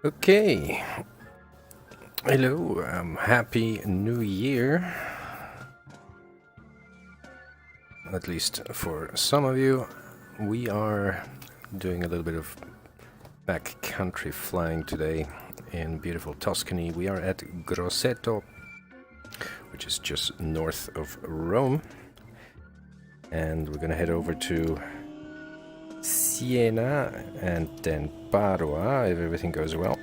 Okay, hello, happy new year, at least for some of you. We are doing a little bit of backcountry flying today in beautiful Tuscany. We are at Grosseto, which is just north of Rome, and we're gonna head over to Siena and then Padua if everything goes well.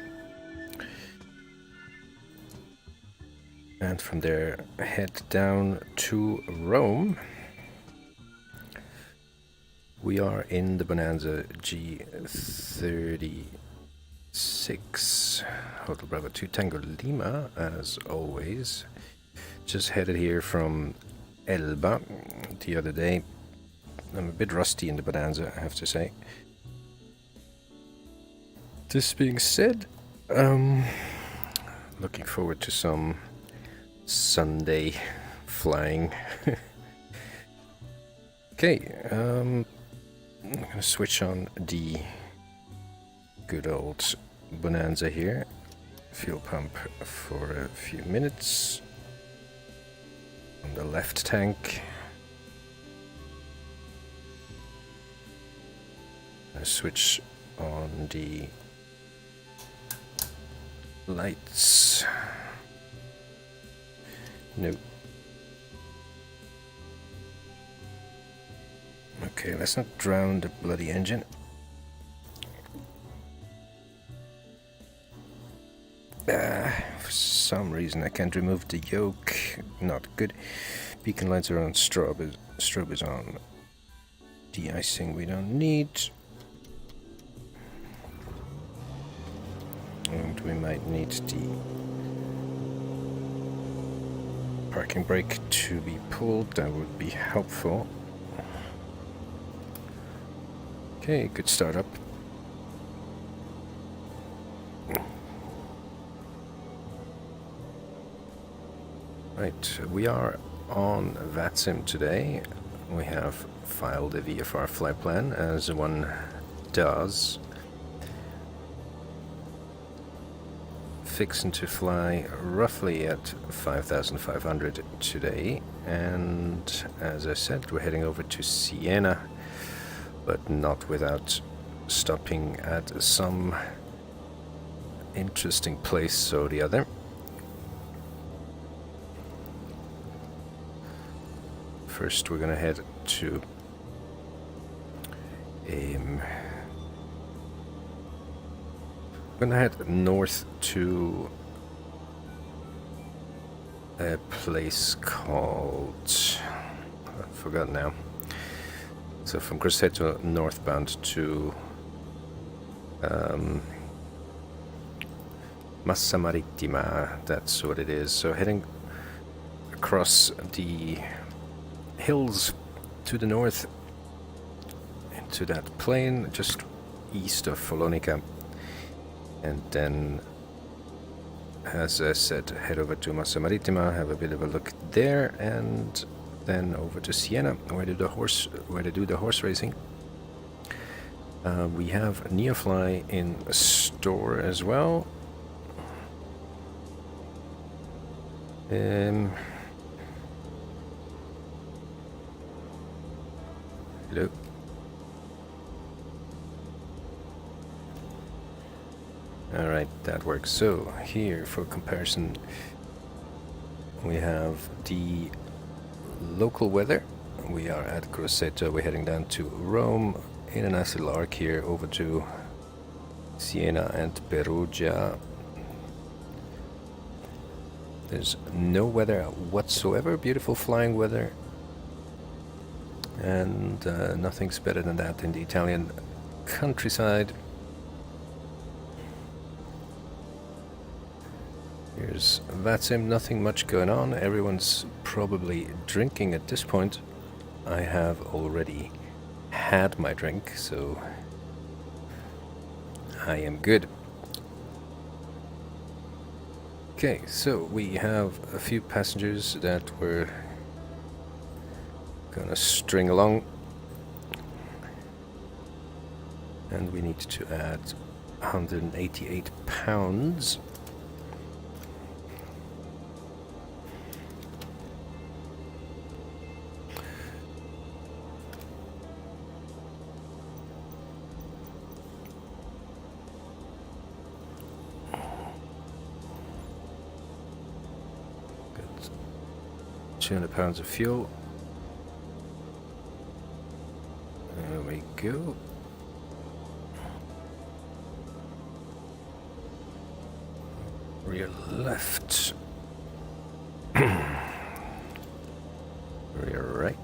And from there, head down to Rome. We are in the Bonanza G36, Hotel Bravo 2 Tango Lima, as always. Just headed here from Elba the other day. I'm a bit rusty in the Bonanza, I have to say. This being said, looking forward to some Sunday flying. Okay, I'm gonna switch on the good old Bonanza here. Fuel pump for a few minutes on the left tank. I switch on the lights. Nope. Okay, let's not drown the bloody engine. For some reason I can't remove the yoke. Not good. Beacon lights are on, strobe is on. De-icing we don't need. And we might need the parking brake to be pulled, that would be helpful. Okay, good startup. Right, we are on VATSIM today. We have filed a VFR flight plan, as one does. Fixing to fly roughly at 5,500 today, and as I said, we're heading over to Siena, but not without stopping at some interesting place or the other. First, we're gonna head to gonna head north to a place called, I forgot now. So from Grosseto northbound to Massa Marittima, that's what it is. So heading across the hills to the north into that plain just east of Follonica, and then, as I said, head over to Massa Marittima, have a bit of a look there, and then over to Siena, where to do the horse racing. We have Neofly in store as well. Hello. Alright, that works. So, here for comparison, we have the local weather. We are at Grosseto, we're heading down to Rome, in a nice little arc here over to Siena and Perugia. There's no weather whatsoever, beautiful flying weather, and nothing's better than that in the Italian countryside. Here's VATSIM, nothing much going on. Everyone's probably drinking at this point. I have already had my drink, so I am good. Okay, so we have a few passengers that we're gonna string along, and we need to add 188 pounds. Got 200 pounds of fuel. There we go. Rear left. Rear right.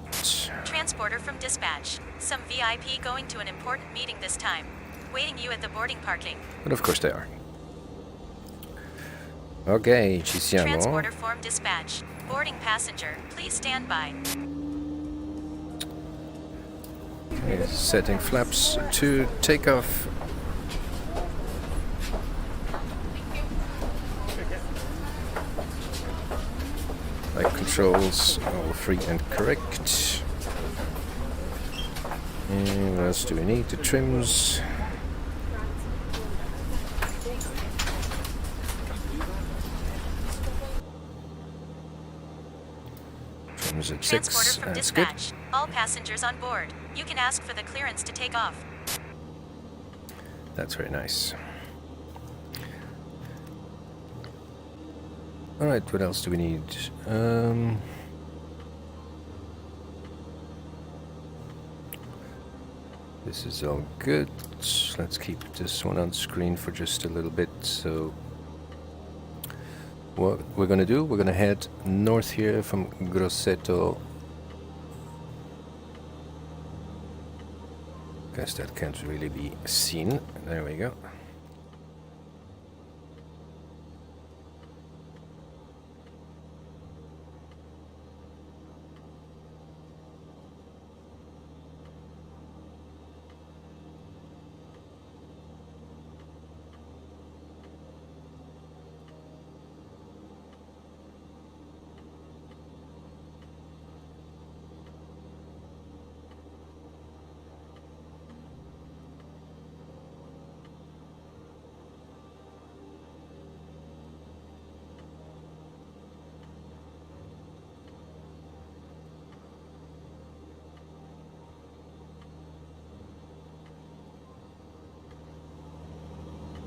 Transporter from dispatch. Some VIP going to an important meeting this time. Waiting you at the boarding parking. But of course they are. Ok, ci siamo. Transporter form dispatch. Boarding passenger. Please stand by. Okay, setting flaps to take off. Light controls all free and correct. And what else do we need? The trims. Trims at 6. Transporter from That's good. dispatch. All passengers on board. You can ask for the clearance to take off. That's very nice. Alright, what else do we need? This is all good. Let's keep this one on screen for just a little bit. So what we're gonna do, we're gonna head north here from Grosseto. Guess that can't really be seen. There we go.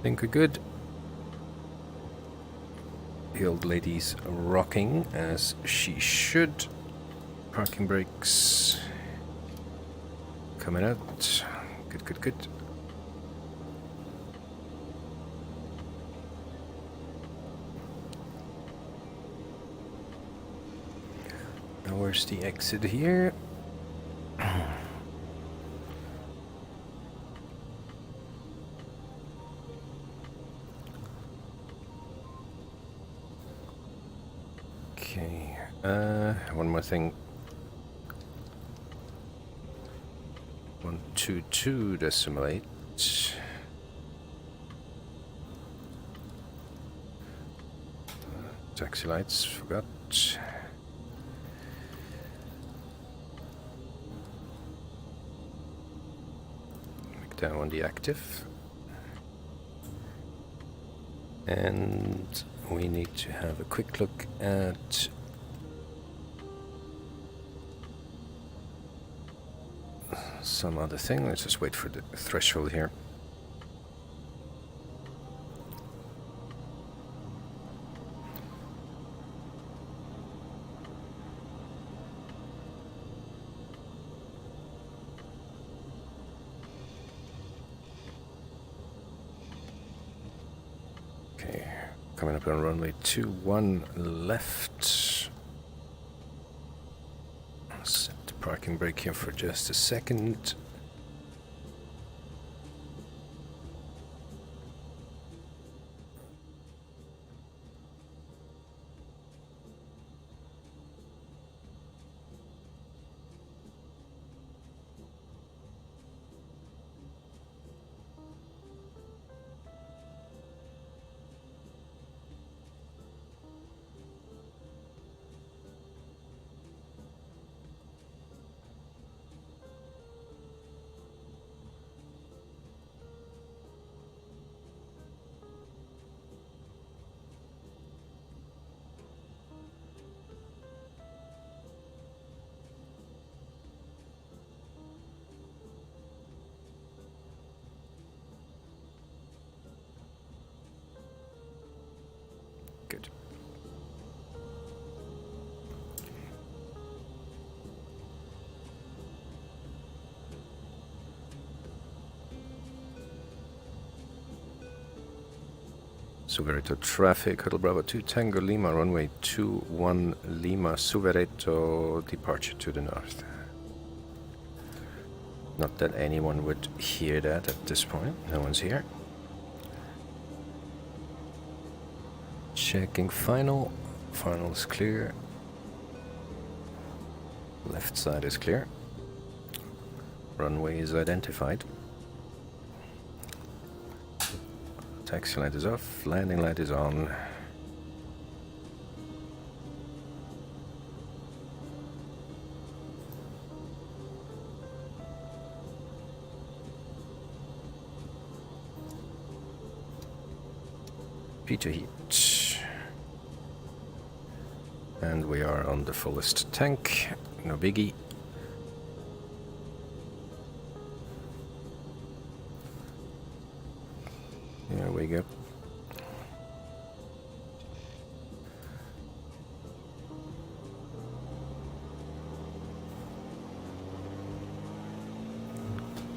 Think we're good. The old lady's rocking as she should. Parking brakes coming out. Good, good, good. Now where's the exit here? Okay, one more thing. 122 decimal 8. Taxi lights, forgot. Make that one deactive. And we need to have a quick look at some other thing. Let's just wait for the threshold here. Okay, coming up on runway 21 left. Set the parking brake here for just a second. Good. Suvereto traffic, Hotel Bravo 2 Tango Lima, runway 21 Lima, Suvereto, departure to the north. Not that anyone would hear that at this point, no one's here. Checking final, final is clear. Left side is clear. Runway is identified. Taxi light is off, landing light is on. Pitot heat. And we are on the fullest tank, no biggie. There we go.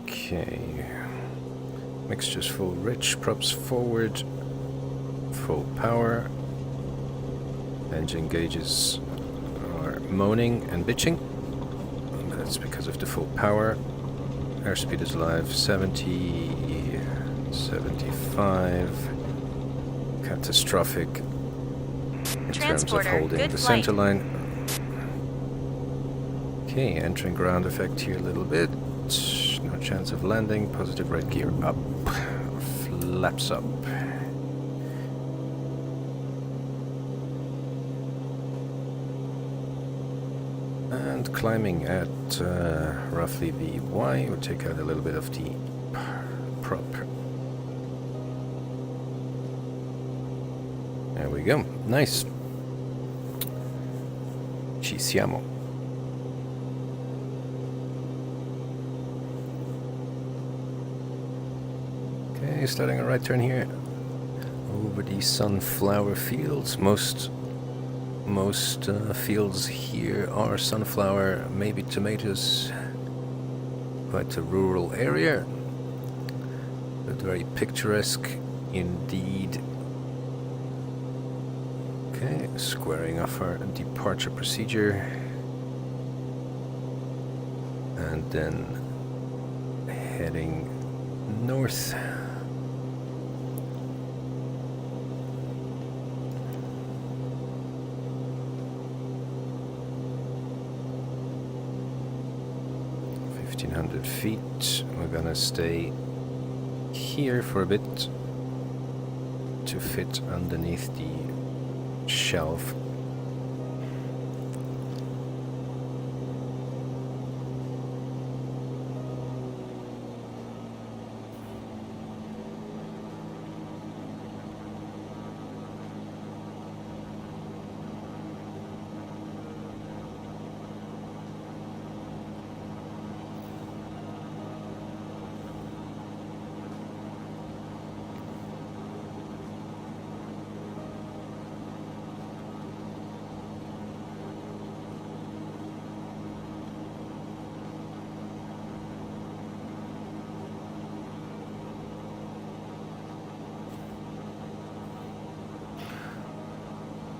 Okay. Mixture's full rich, props forward, full power. Engine gauges are moaning and bitching. That's because of the full power. Airspeed is live, 70, 75. Catastrophic in terms of holding the center line. Okay, entering ground effect here a little bit. No chance of landing. Positive right gear up. Flaps up. And climbing at roughly the Y. We'll take out a little bit of the prop. There we go. Nice. Ci siamo. Okay, starting a right turn here. Over the sunflower fields. Most fields here are sunflower, maybe tomatoes. Quite a rural area, but very picturesque indeed. Okay, squaring off our departure procedure. And then heading north. Feet. We're gonna stay here for a bit to fit underneath the shelf.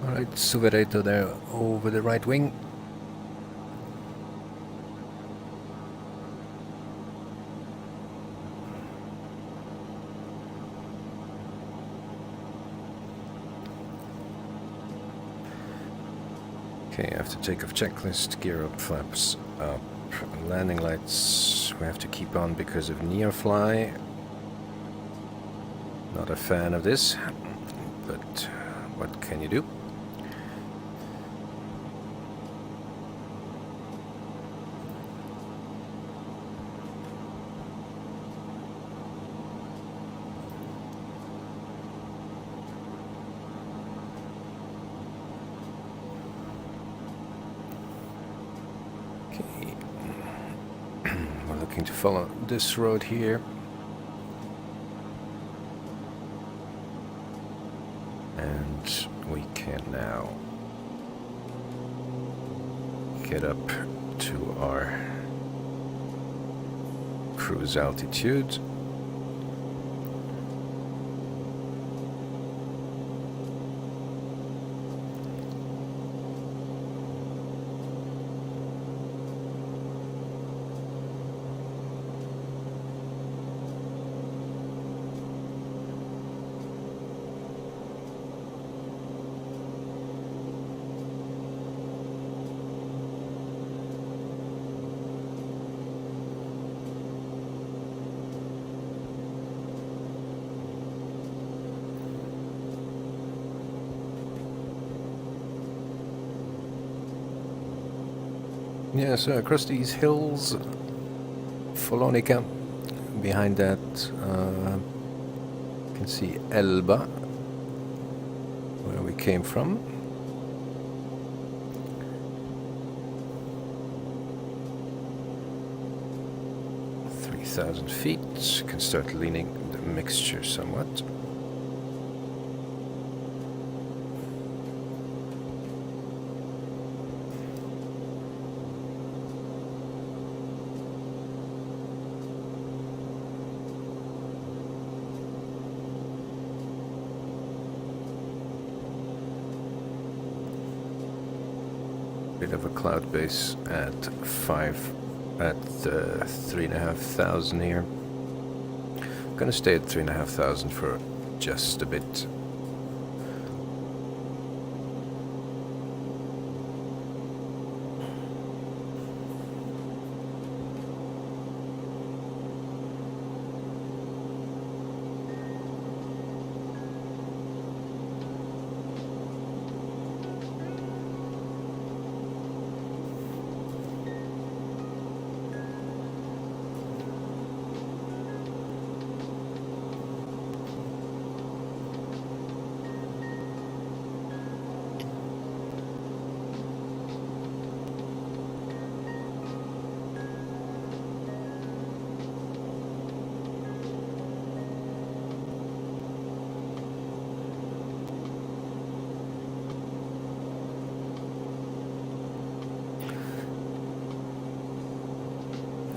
Alright, Suvereto there over the right wing. Okay, after takeoff checklist, gear up, flaps up, landing lights we have to keep on because of near-fly. Not a fan of this, but what can you do? To follow this road here. And we can now get up to our cruise altitude. Yeah, so across these hills, Follonica, behind that you can see Elba, where we came from. .3,000 feet, can start leaning the mixture somewhat. Bit of a cloud base at 3,500 here. Gonna stay at 3,500 for just a bit.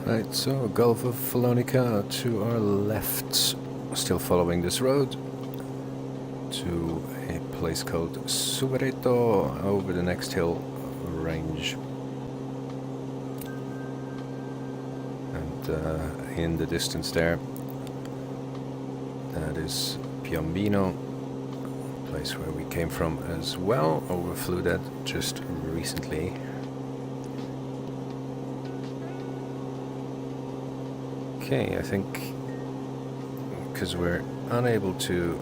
Right, so Gulf of Follonica to our left, still following this road to a place called Suvereto over the next hill range. And in the distance there, that is Piombino, place where we came from as well. Overflew that just recently. Okay, I think because we're unable to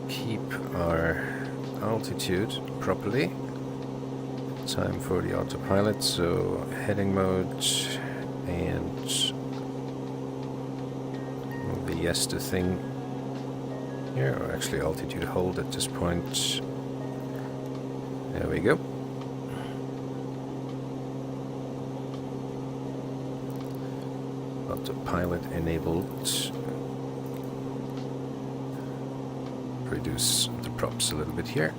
keep our altitude properly, time for the autopilot, so heading mode and the Yesta thing here, or actually altitude hold at this point. There we go. Autopilot enabled. Reduce the props a little bit here.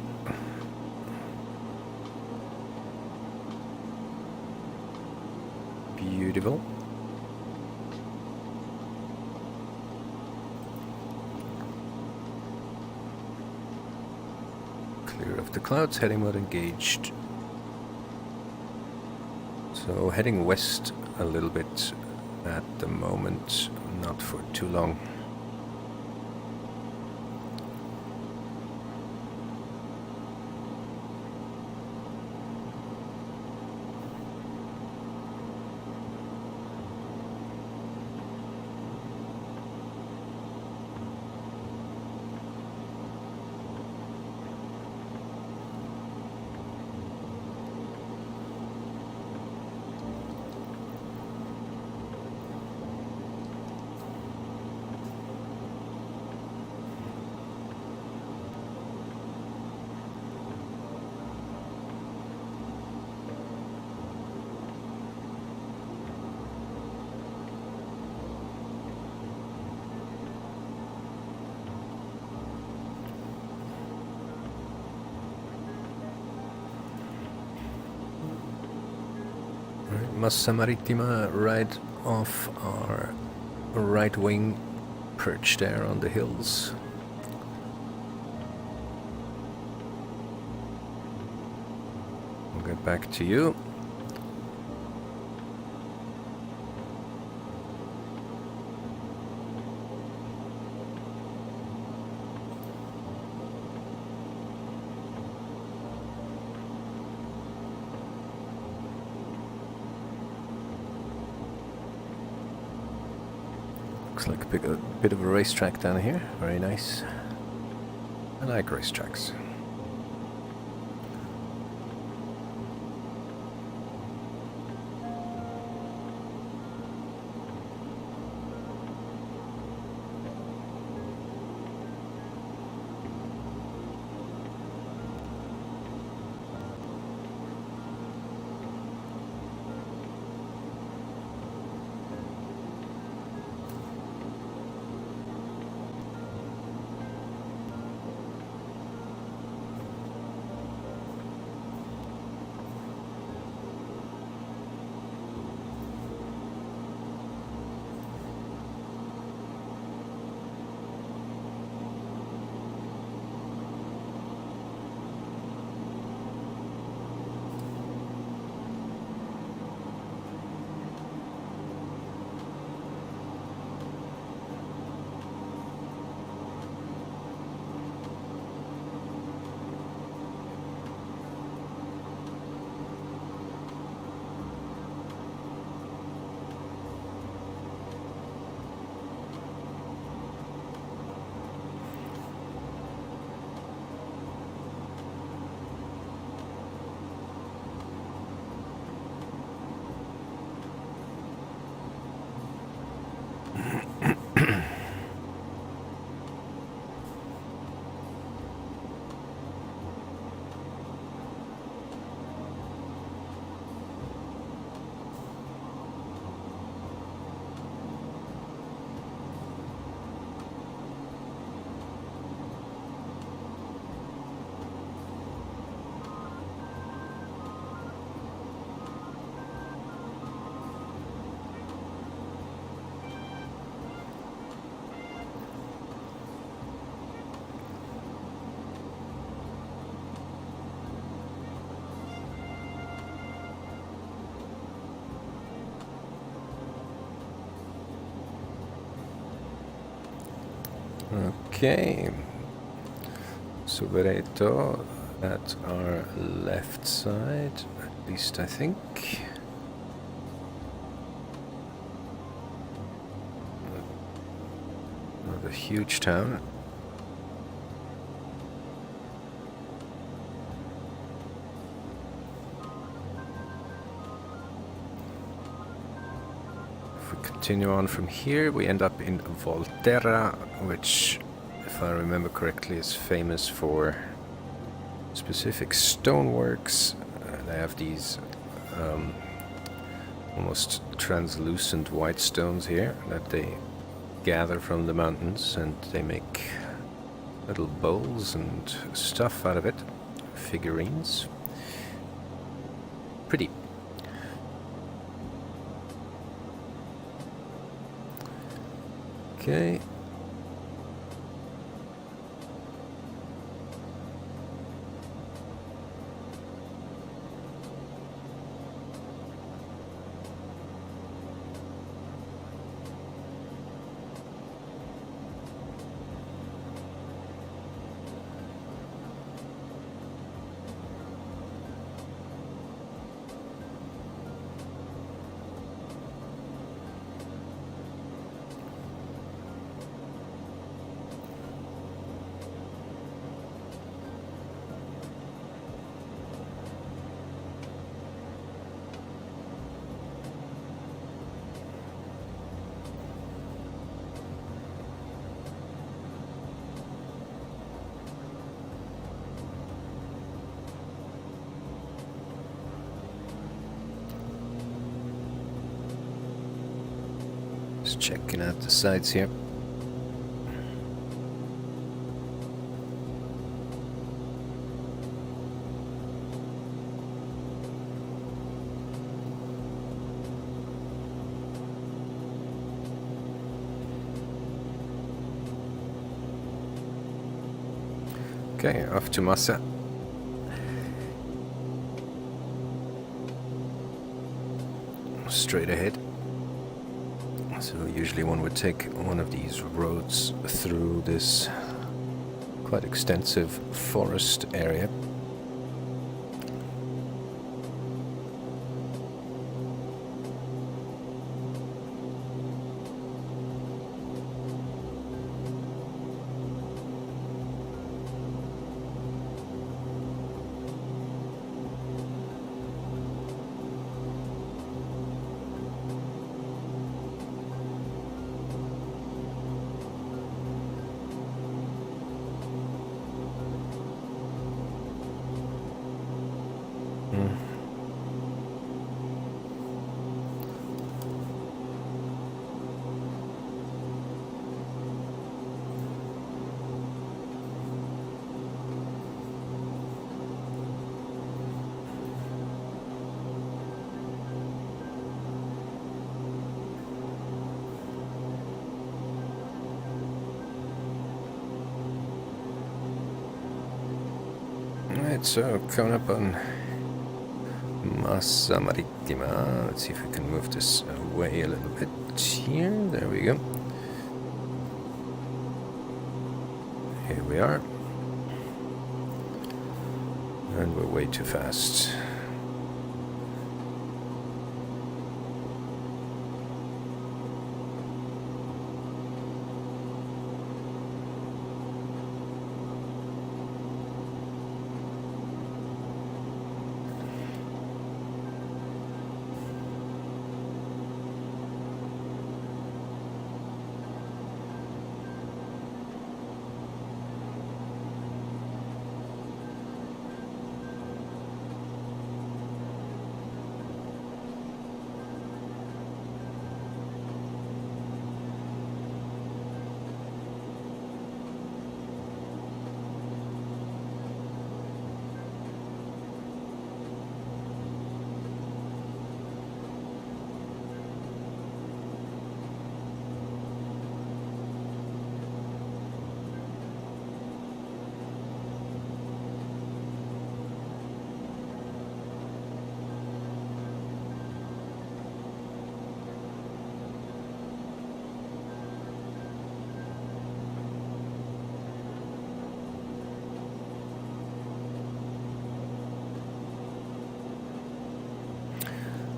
Beautiful. Clear of the clouds, heading mode engaged. So heading west a little bit at the moment, not for too long. Massa Marittima right off our right wing, perched there on the hills. We'll get back to you. Looks like a bit of a racetrack down here. Very nice. I like racetracks. Okay, Suvereto at our left side, at least I think. Not a huge town. If we continue on from here, we end up in Volterra, which, if I remember correctly, is famous for specific stoneworks. They have these almost translucent white stones here that they gather from the mountains, and they make little bowls and stuff out of it, figurines. Pretty. Okay. Just checking out the sides here. Okay, off to Massa. Straight ahead. So usually one would take one of these roads through this quite extensive forest area. Alright, so coming up on Massa Marittima. Let's see if we can move this away a little bit here. There we go. Here we are. And we're way too fast.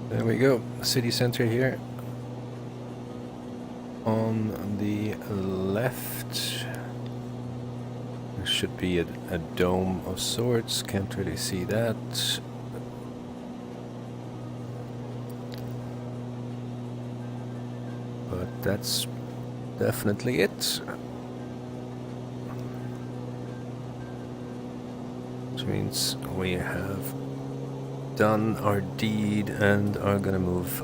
There we go, city center here. On the left, there should be a dome of sorts. Can't really see that. But that's definitely it. Which means we have done our deed and are gonna move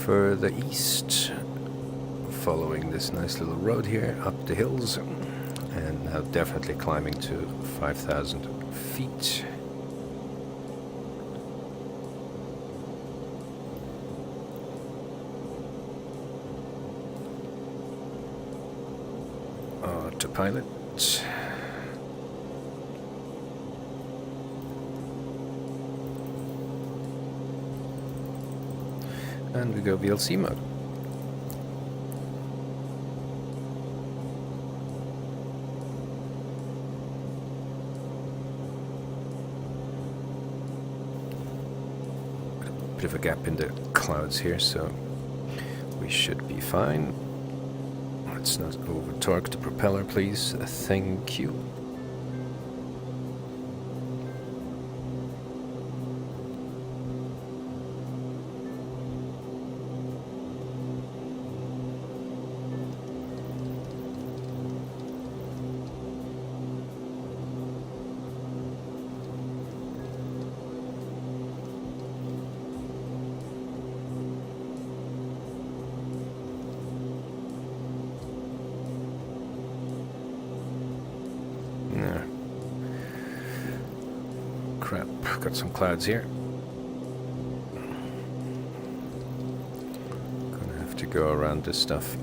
further east, following this nice little road here up the hills, and now definitely climbing to 5,000 feet. Autopilot. And we go VLC mode. Bit of a gap in the clouds here, so we should be fine. Let's not over torque the propeller, please. Thank you. Crap, got some clouds here. Gonna have to go around this stuff.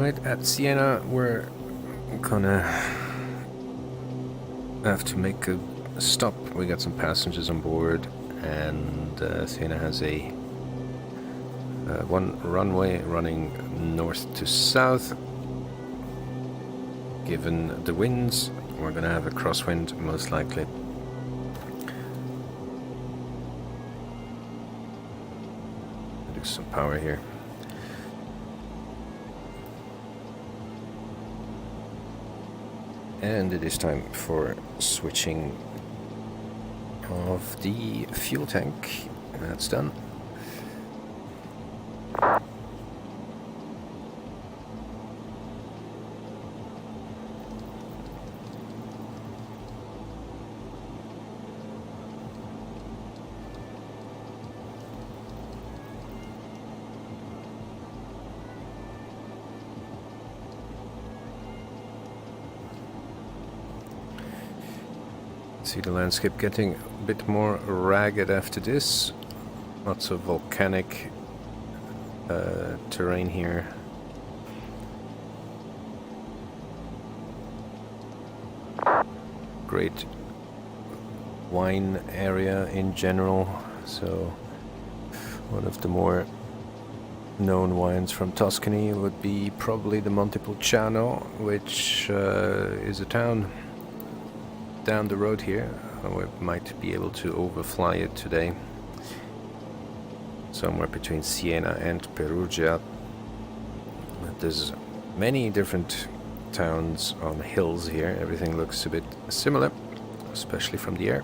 Right, at Siena, we're gonna have to make a stop. We got some passengers on board, and Siena has a one runway running north to south. Given the winds, we're gonna have a crosswind most likely. Do some power here. And it is time for switching of the fuel tank. That's done. See the landscape getting a bit more ragged after this. Lots of volcanic terrain here. Great wine area in general. So one of the more known wines from Tuscany would be probably the Montepulciano, which is a town down the road here. We might be able to overfly it today. Somewhere between Siena and Perugia. There's many different towns on hills here. Everything looks a bit similar, especially from the air.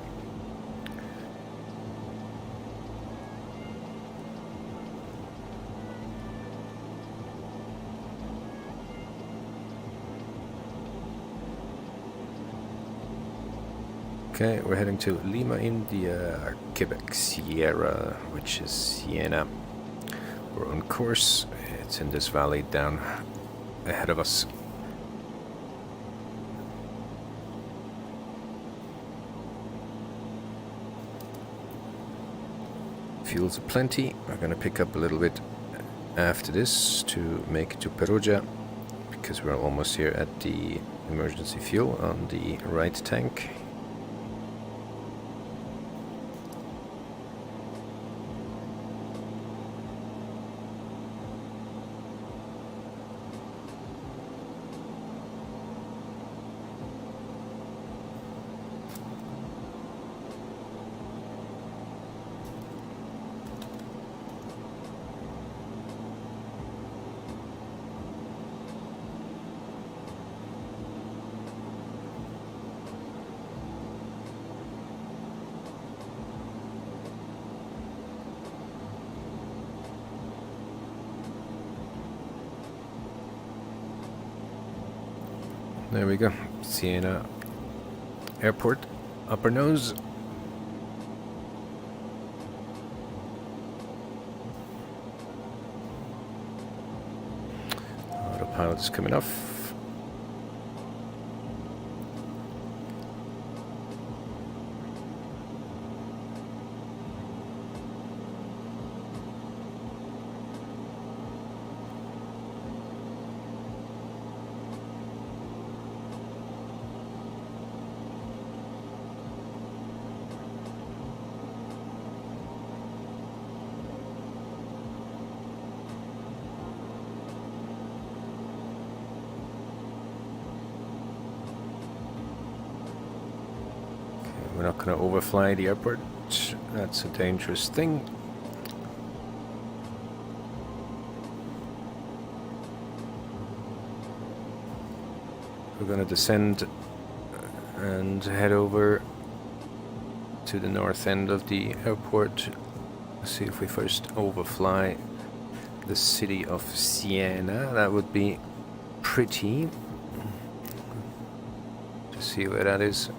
Okay, we're heading to Lima, India, Quebec Sierra, which is Siena. We're on course. It's in this valley down ahead of us. Fuel's plenty. We're gonna pick up a little bit after this to make it to Perugia, because we're almost here at the emergency fuel on the right tank. There we go. Siena Airport, upper nose. Autopilot is coming off. We're not going to overfly the airport. That's a dangerous thing. We're going to descend and head over to the north end of the airport. See if we first overfly the city of Siena. That would be pretty. To see where that is.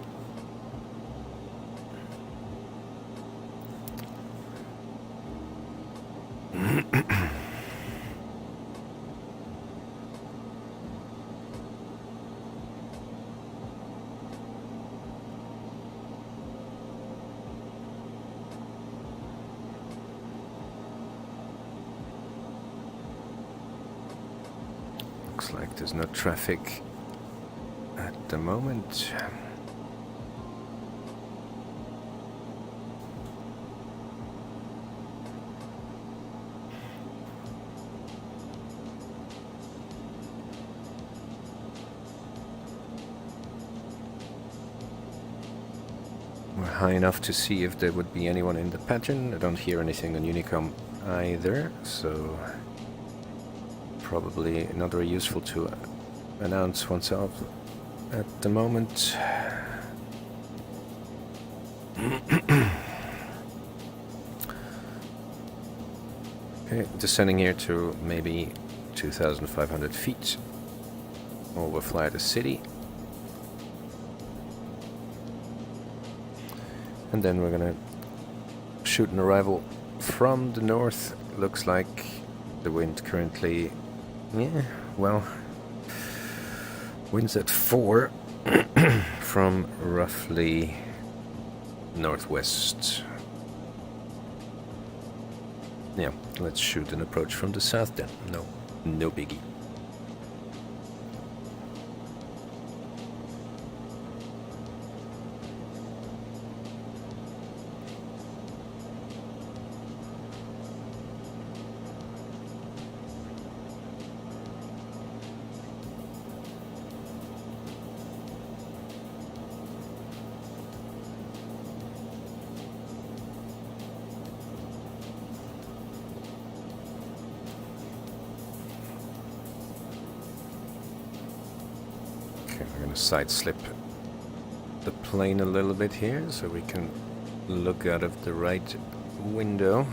Looks like there's no traffic at the moment. We're high enough to see if there would be anyone in the pattern. I don't hear anything on Unicom either, so probably not very useful to announce oneself at the moment. Okay, descending here to maybe 2,500 feet. Overfly the city. And then we're gonna shoot an arrival from the north. Looks like the wind currently, wind's at 4 from roughly northwest. Yeah, let's shoot an approach from the south then. No biggie. Okay, we're gonna side slip the plane a little bit here so we can look out of the right window.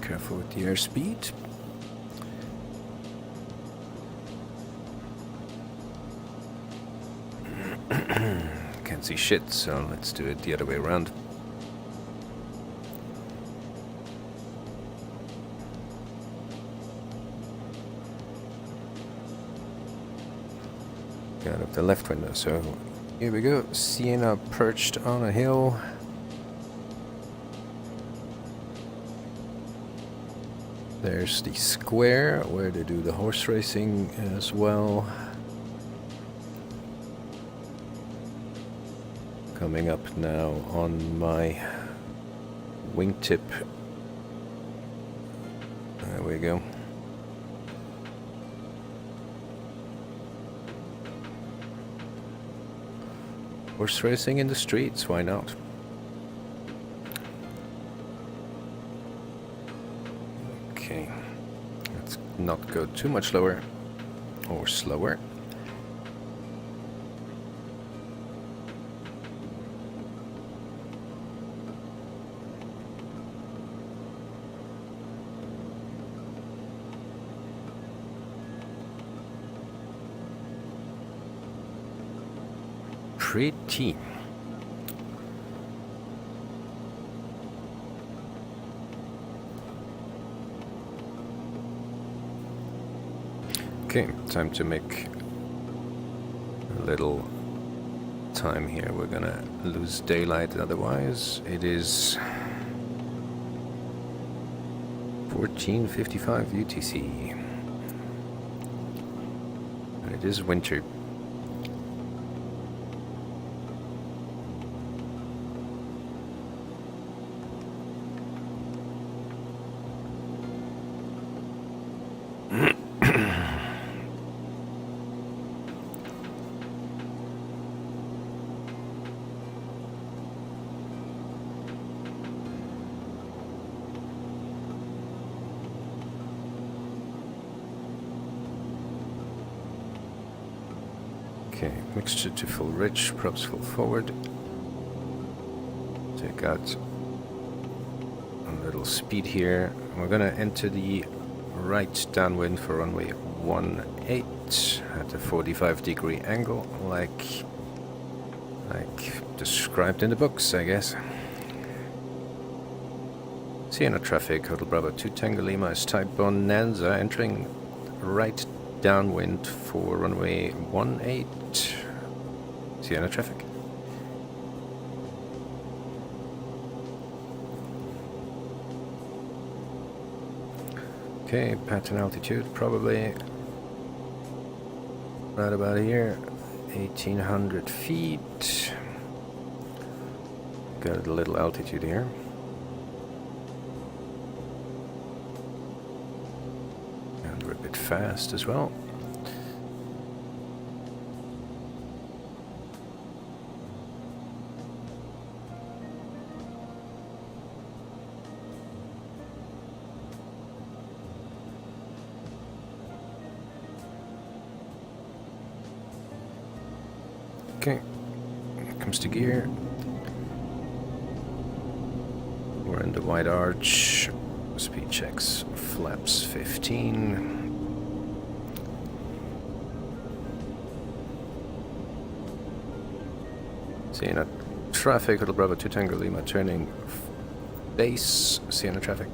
Careful with the airspeed. Can't see shit, so let's do it the other way around. Out of the left window, so here we go. Siena perched on a hill. There's the square where they do the horse racing as well. Coming up now on my wingtip. There we go. Horse racing in the streets, why not? Okay, let's not go too much lower or slower. Pretty. Okay, time to make a little time here. We're gonna lose daylight otherwise. It is 14:55 UTC. And it is winter. Okay, mixture to full rich, props full forward. Take out a little speed here. We're gonna enter the right downwind for runway 18 at a 45-degree angle, like described in the books, I guess. Siena traffic, Hotel Bravo 2 Tango Lima is type Bonanza, entering right downwind for runway 18. Siena traffic. Okay, pattern altitude probably right about here, 1800 feet. Got a little altitude here. And we're a bit fast as well. Okay, here comes the gear. We're in the wide arch. Speed checks, flaps 15. Siena traffic, Hotel Bravo 2 Tango Lima, turning base, Siena traffic.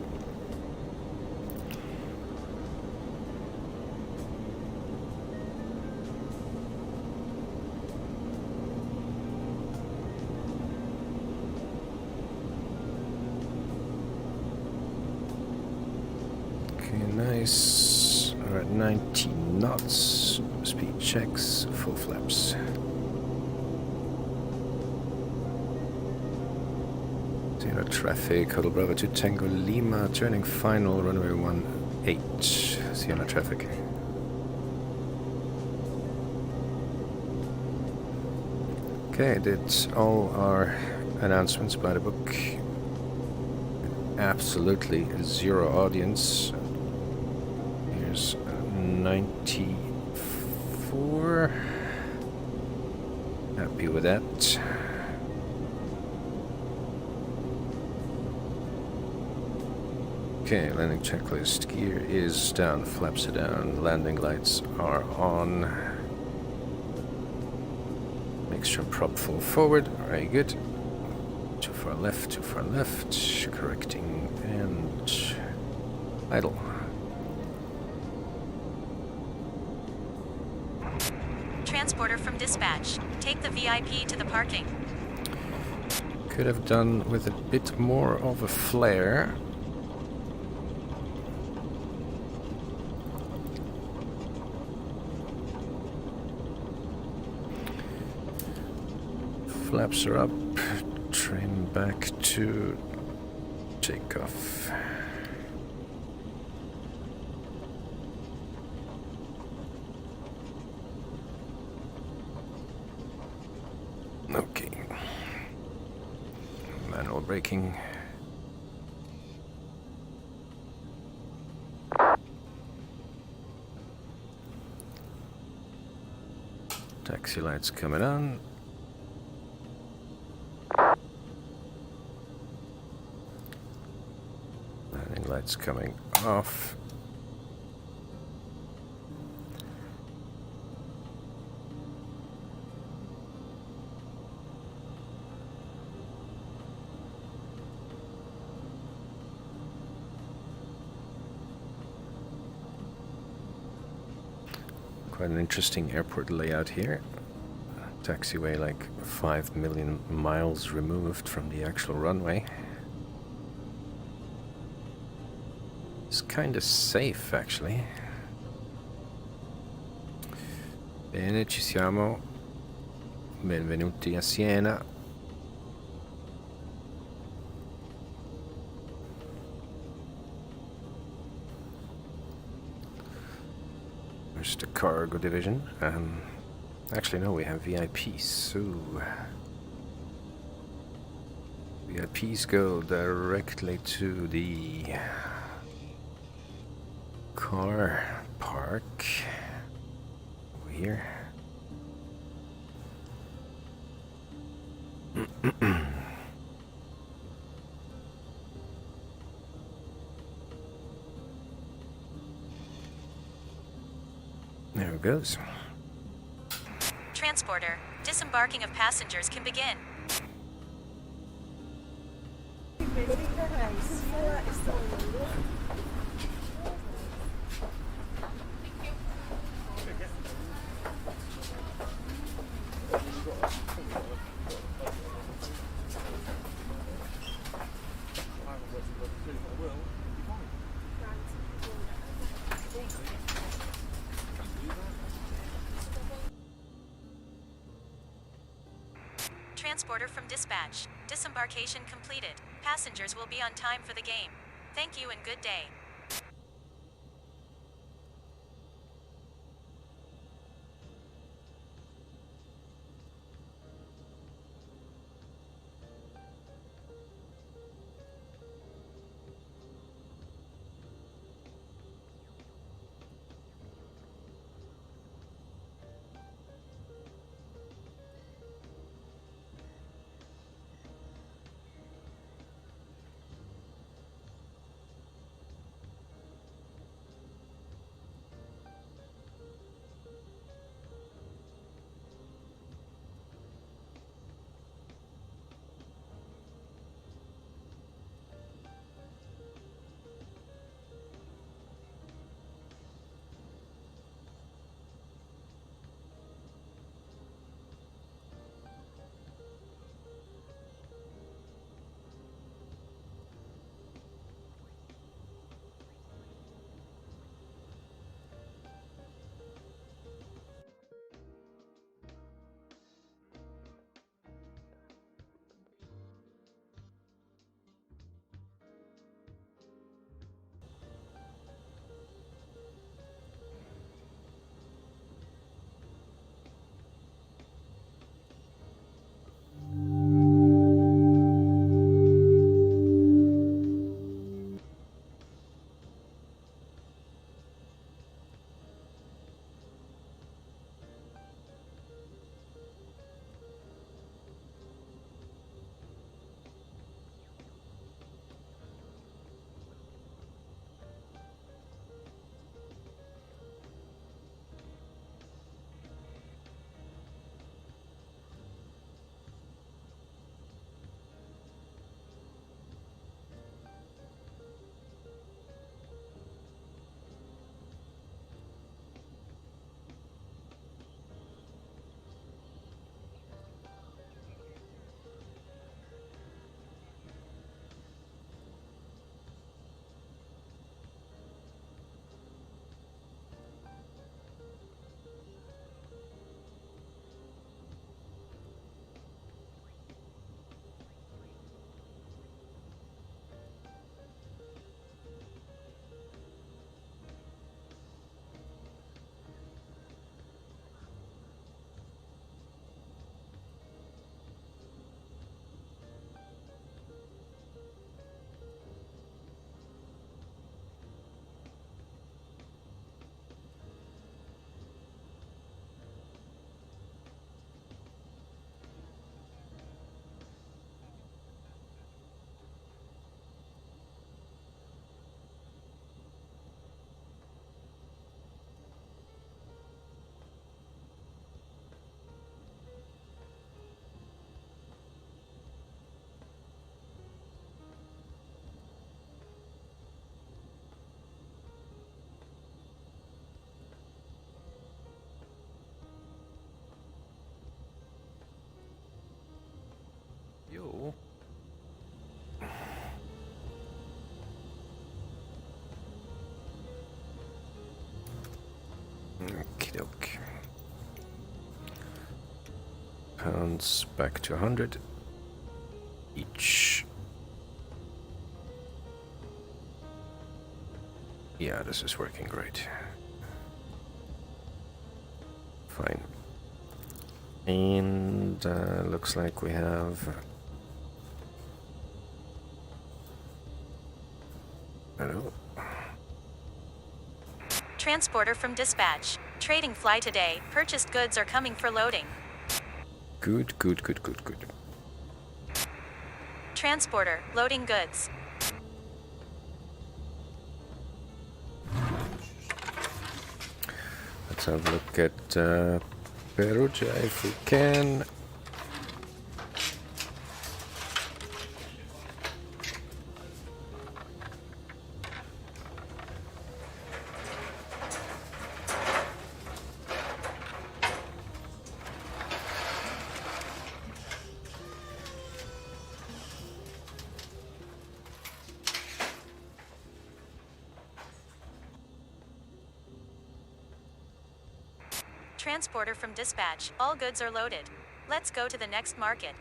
Nice. We're at 90 knots. Speed checks, full flaps. Siena traffic, Hotel Bravo 2 Tango Lima, turning final, runway 18. Siena traffic. Okay, did all our announcements by the book. Absolutely zero audience. 94. Happy with that. Okay, landing checklist. Gear is down, flaps are down, landing lights are on. Mixture prop full forward. Very good. Too far left, too far left. Correcting and idle. Transporter from dispatch. Take the VIP to the parking. Could have done with a bit more of a flare. Flaps are up. Trim back to takeoff. Okay. Manual braking. Taxi lights coming on. Landing lights coming off. Quite an interesting airport layout here. Taxiway like 5 million miles removed from the actual runway. It's kind of safe actually. Bene, ci siamo. Benvenuti a Siena. There's the cargo division. Actually, no, we have VIPs, so VIPs go directly to the car park over here. There it goes. Transporter. Disembarking of passengers can begin. Transporter from dispatch. Disembarkation completed. Passengers will be on time for the game. Thank you and good day. Yo. Okey-doke. Pounds back to 100 each. Yeah, this is working great. Fine. And looks like we have... Hello. Transporter from dispatch. Trading fly today. Purchased goods are coming for loading. Good, good, good, good, good. Transporter, loading goods. Let's have a look at Perugia if we can. Transporter from dispatch. All goods are loaded. Let's go to the next market.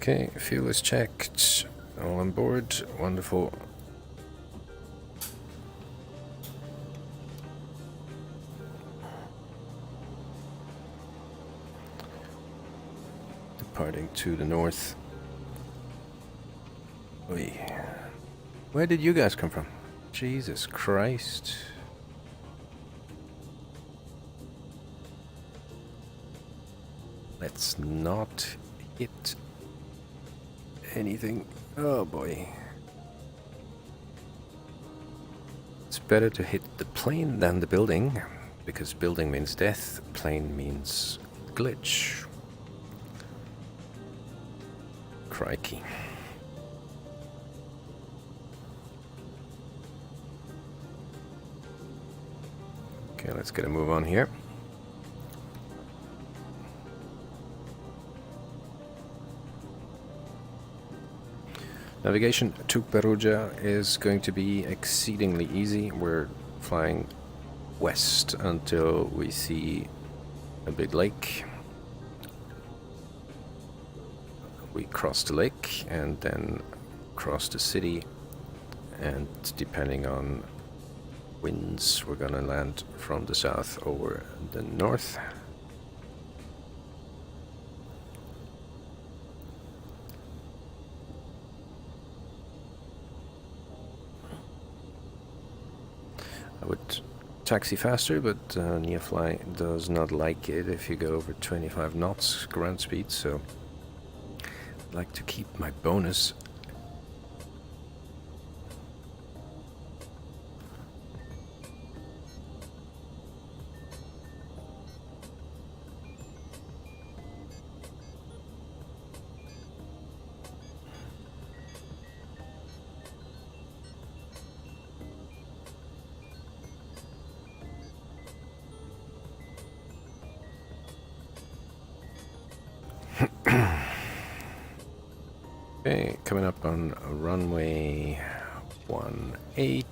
Okay, fuel is checked. All on board. Wonderful. Departing to the north. Oy. Where did you guys come from? Jesus Christ. Let's not hit anything. Oh boy. It's better to hit the plane than the building, because building means death, plane means glitch. Crikey. Okay, let's get a move on here. Navigation to Perugia is going to be exceedingly easy. We're flying west until we see a big lake. We cross the lake and then cross the city, and depending on winds, we're gonna land from the south over the north. I would taxi faster, but Neofly does not like it if you go over 25 knots ground speed, so I'd like to keep my bonus. Okay, coming up on runway 18,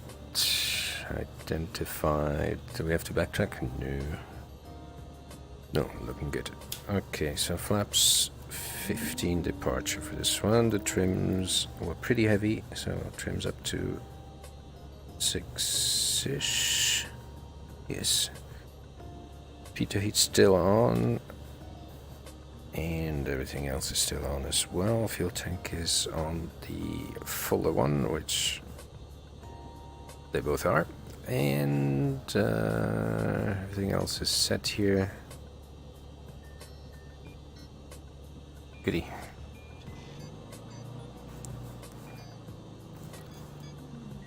identified. Do we have to backtrack? No. No, looking good. Okay, so flaps 15 departure for this one. The trims were pretty heavy, so trims up to 6-ish. Yes. Pitot heat still on. And everything else is still on as well. Fuel tank is on the fuller one, which they both are. And everything else is set here. Goody.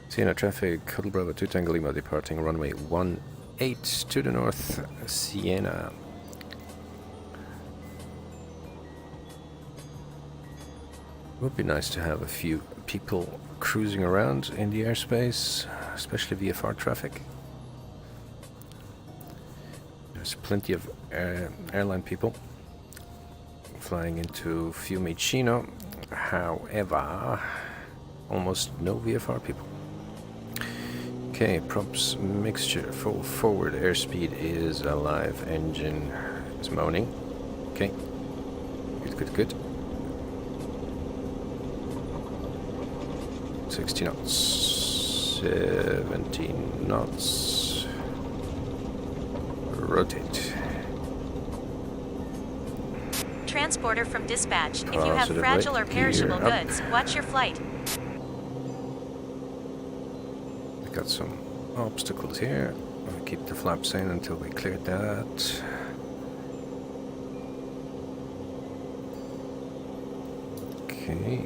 Siena traffic, Hotel Bravo 2 Tango Lima departing runway 18 to the north, Siena. Would be nice to have a few people cruising around in the airspace, especially VFR traffic. There's plenty of airline people flying into Fiumicino, however, almost no VFR people. Okay, props mixture, full forward airspeed is alive, engine is moaning. Okay, good. 60 knots, 17 knots, rotate. Transporter from dispatch. If you have fragile or perishable goods, watch your flight. We got some obstacles here. I'll keep the flaps in until we clear that. Okay.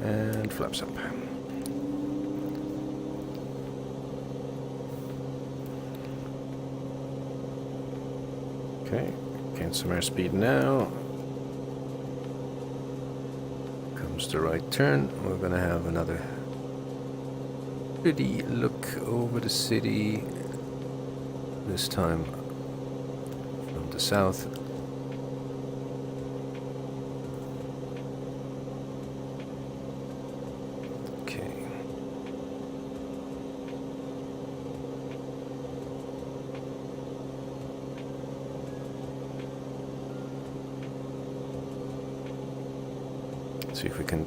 And flaps up. Okay, gain some airspeed now. Comes the right turn. We're gonna have another pretty look over the city. This time from the south. See if we can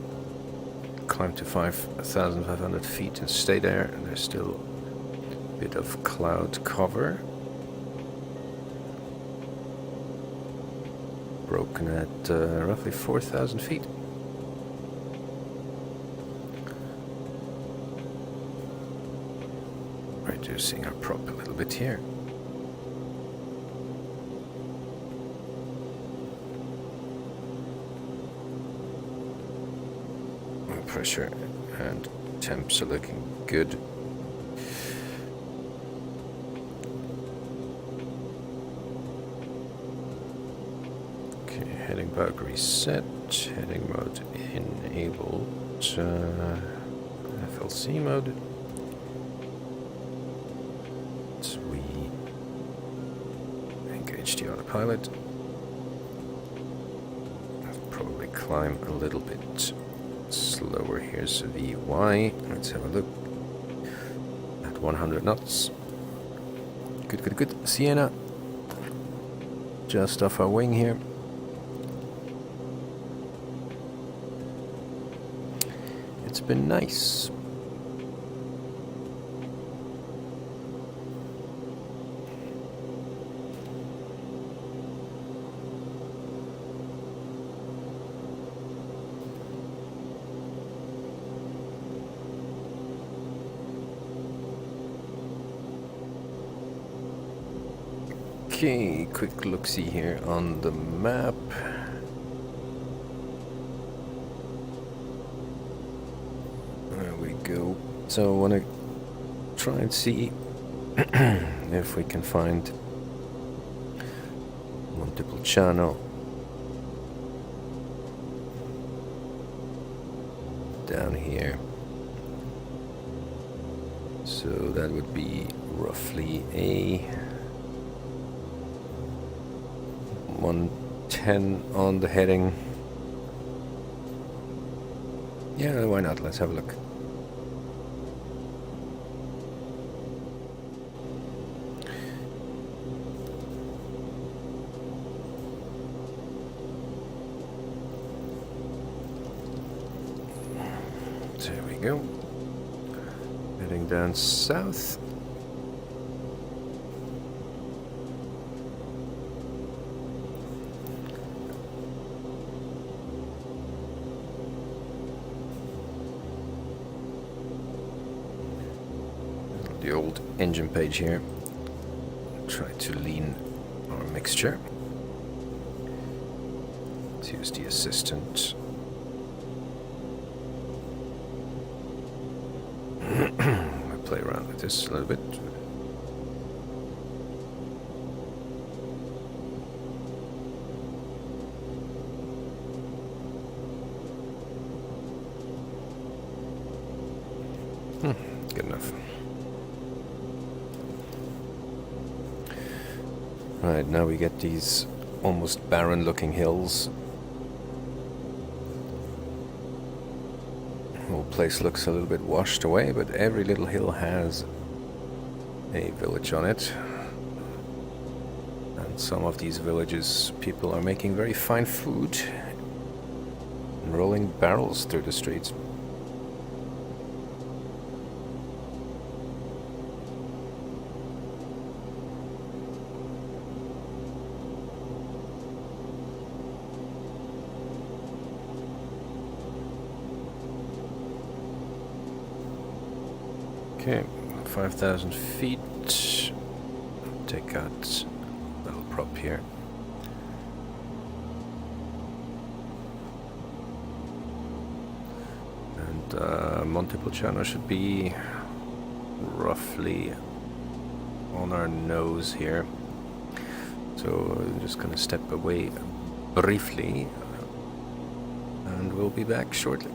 climb to 5,500 feet and stay there. And there's still a bit of cloud cover. Broken at roughly 4,000 feet. Reducing our prop a little bit here. Pressure and temps are looking good. Okay, heading bug reset, heading mode enabled, FLC mode. So we engage the autopilot. I'll probably climb a little bit slower. Here's VY. Let's have a look. At 100 knots. Good, good, good. Siena. Just off our wing here. It's been nice. Okay, quick look-see here on the map. There we go. So I want to try and see if we can find Montepulciano down here. So that would be roughly a 110 on the heading. Yeah, why not? Let's have a look. There we go. Heading down south. The old engine page here. Try to lean our mixture. Let's use the assistant. I'll play around with this a little bit. Good enough. Right, now we get these almost barren looking hills. The whole place looks a little bit washed away, but every little hill has a village on it. And some of these villages, people are making very fine food and rolling barrels through the streets. Okay, 5,000 feet. Take out a little prop here. And Montepulciano should be roughly on our nose here. So I'm just gonna step away briefly and we'll be back shortly.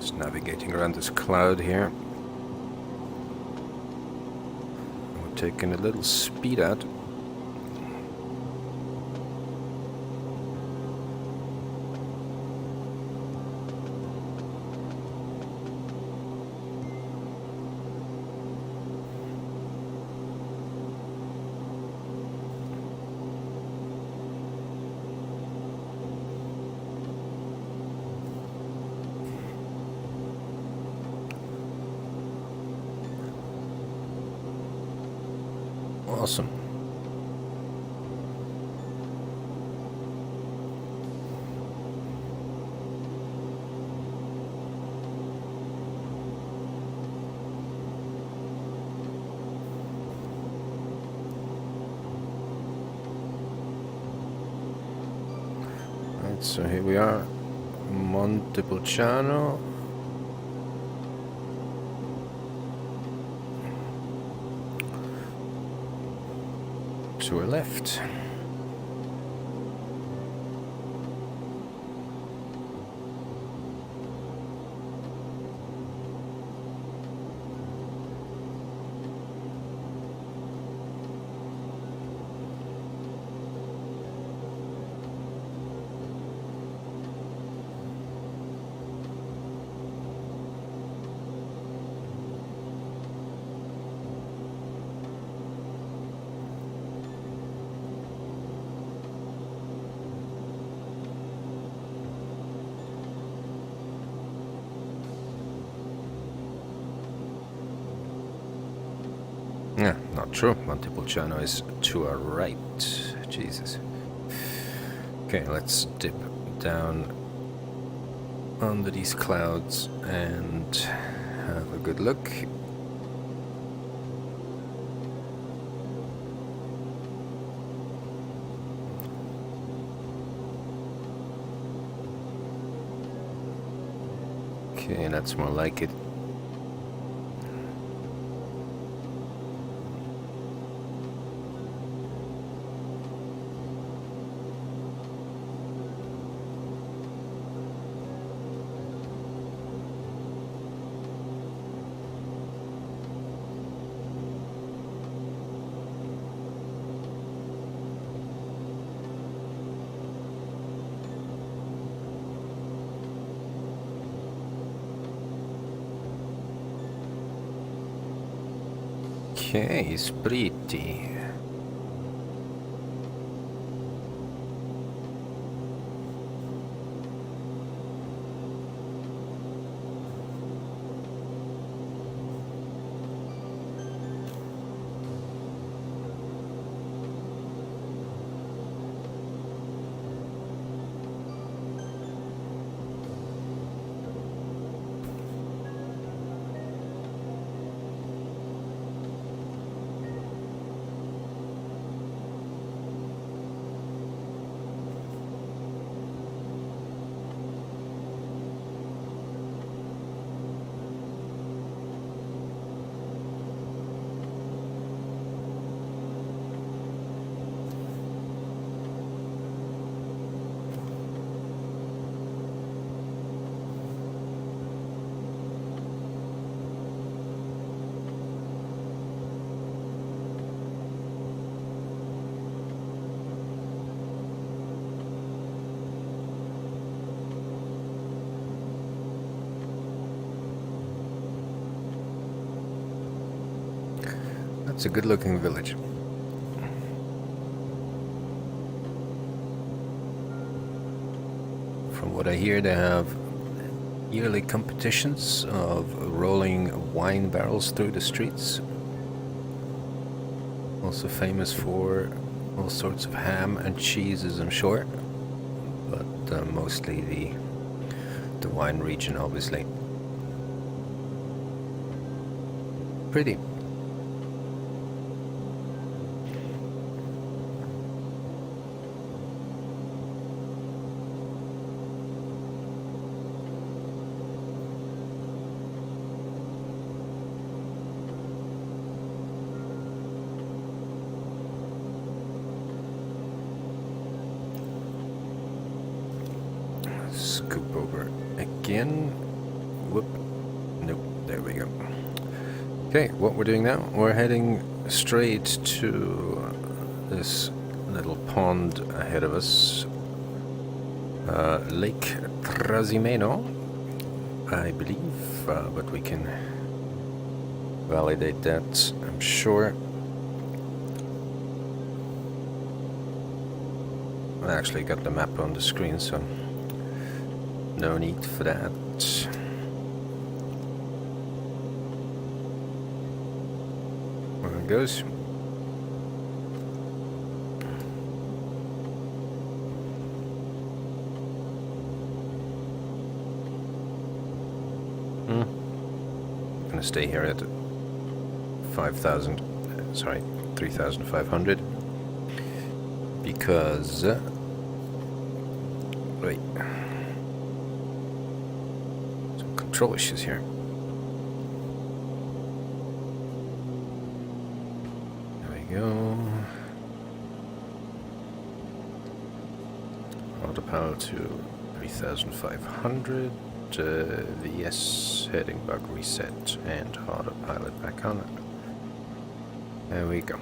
Just navigating around this cloud here. We're taking a little speed out. Awesome. Right, so here we are, Montepulciano. To our left. Yeah, not true. Montepulciano is to our right. Jesus. Okay, let's dip down under these clouds and have a good look. Okay, that's more like it. Okay, it's pretty. It's a good-looking village. From what I hear, they have yearly competitions of rolling wine barrels through the streets. Also famous for all sorts of ham and cheeses, I'm sure, but mostly the wine region, obviously. Pretty. Scoop over again. Whoop. Nope. There we go. Okay, what we're doing now, we're heading straight to this little pond ahead of us. Lake Trasimeno, I believe, but we can validate that, I'm sure. I actually got the map on the screen, so no need for that. There it goes. I'm gonna stay here at 5,000, sorry, 3,500 because wait, some control issues here. There we go. Autopilot to 3,500. VS heading bug reset and autopilot back on. There we go.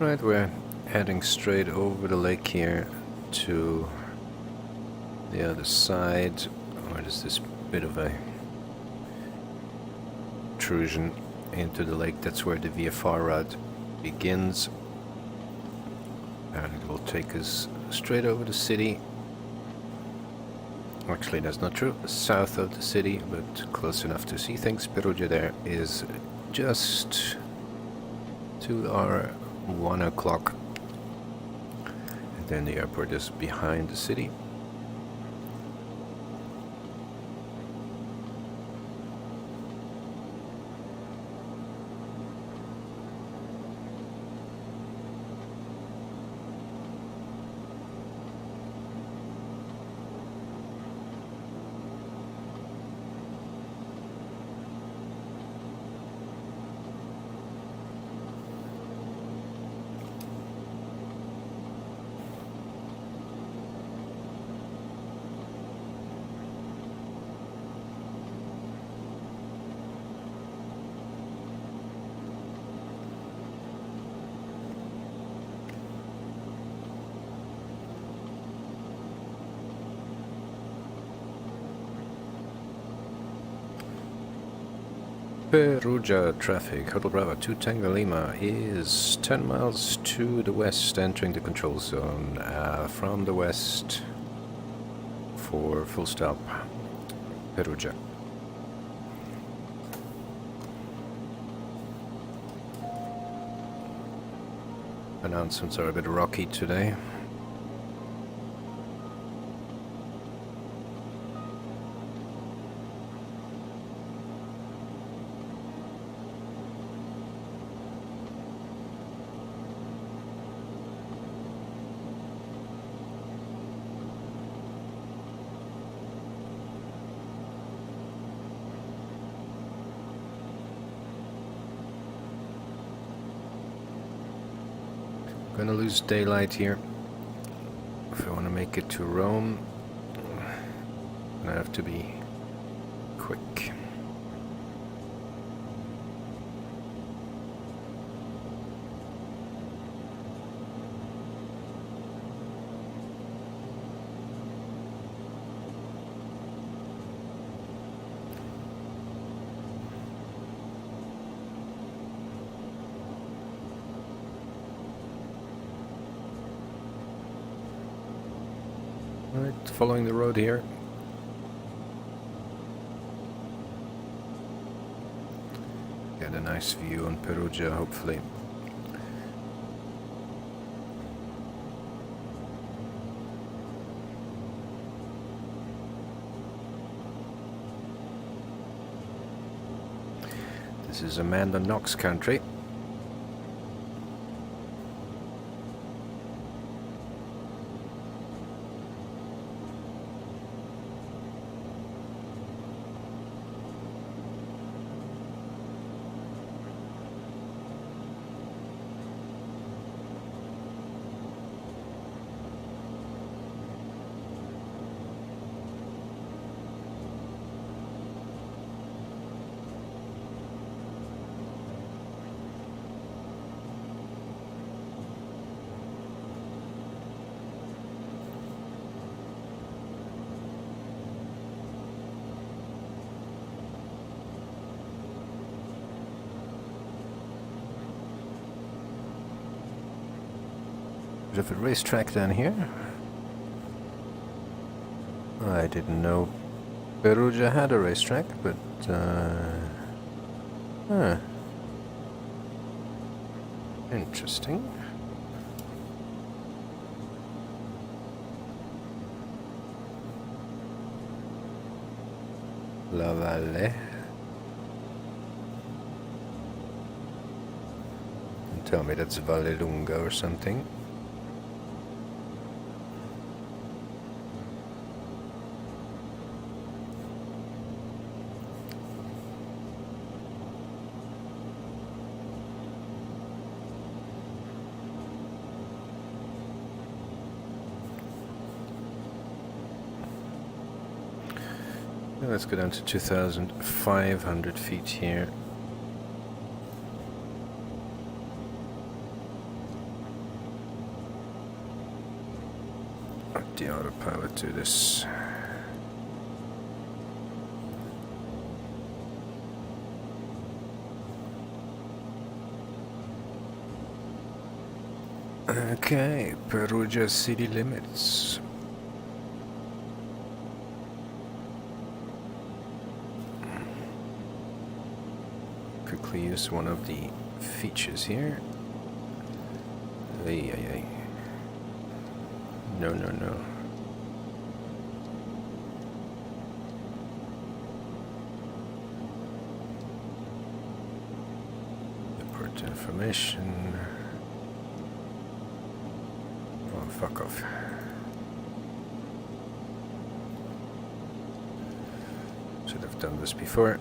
Right, we're heading straight over the lake here to the other side, where there's this bit of a intrusion into the lake. That's where the VFR route begins, and it will take us straight over the city. Actually, that's not true. South of the city, but close enough to see things. Perugia there is just to our 1 o'clock, and then the airport is behind the city. Perugia traffic, Hotel Bravo 2 Tango Lima is 10 miles to the west, entering the control zone from the west for full stop, Perugia. Announcements are a bit rocky today. Gonna lose daylight here. If I want to make it to Rome, I have to be quick. Alright, following the road here. Get a nice view on Perugia, hopefully. This is Amanda Knox country. Bit of a racetrack down here. I didn't know Perugia had a racetrack, but interesting. La Valle. Don't tell me that's Valle Lunga or something. Let's go down to 2,500 feet here. Let the autopilot do this. Okay, Perugia city limits. Quickly use one of the features here. Ay, ay, ay. No, no, no. Report information. Oh, fuck off. Should have done this before.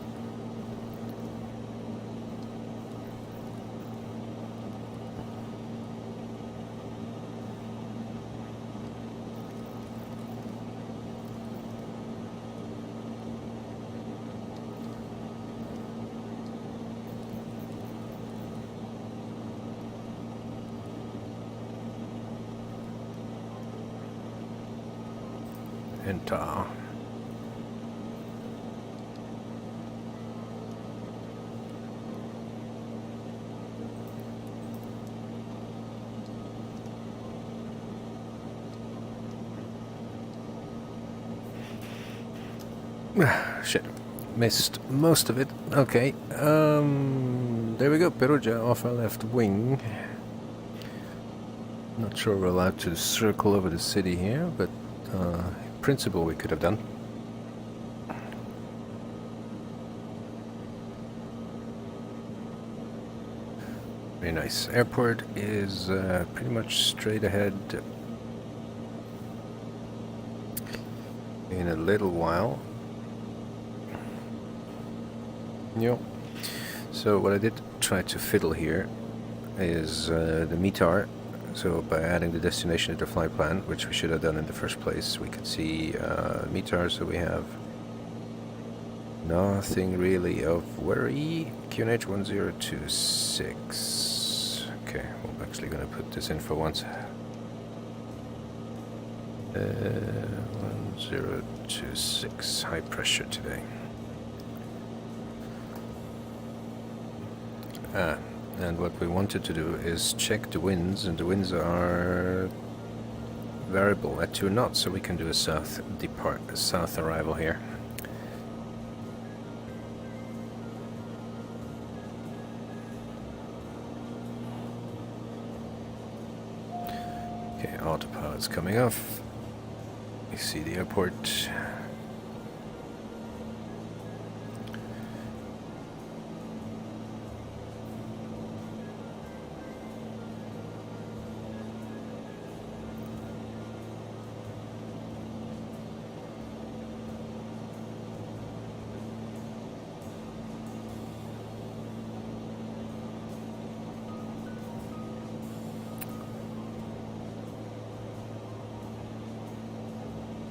Enter. Shit. Missed most of it. Okay. There we go. Perugia off our left wing. Not sure we're allowed to circle over the city here, but in principle we could have done. Very nice. Airport is pretty much straight ahead in a little while. Yep. So what I did try to fiddle here is the METAR. So by adding the destination to the flight plan, which we should have done in the first place, we could see METAR, so we have nothing really of worry. QNH 1026. Okay, well, I'm actually going to put this in for once. 1026, high pressure today. And what we wanted to do is check the winds, and the winds are variable at 2 knots, so we can do a south arrival here. Okay, autopilot's coming off. You see the airport.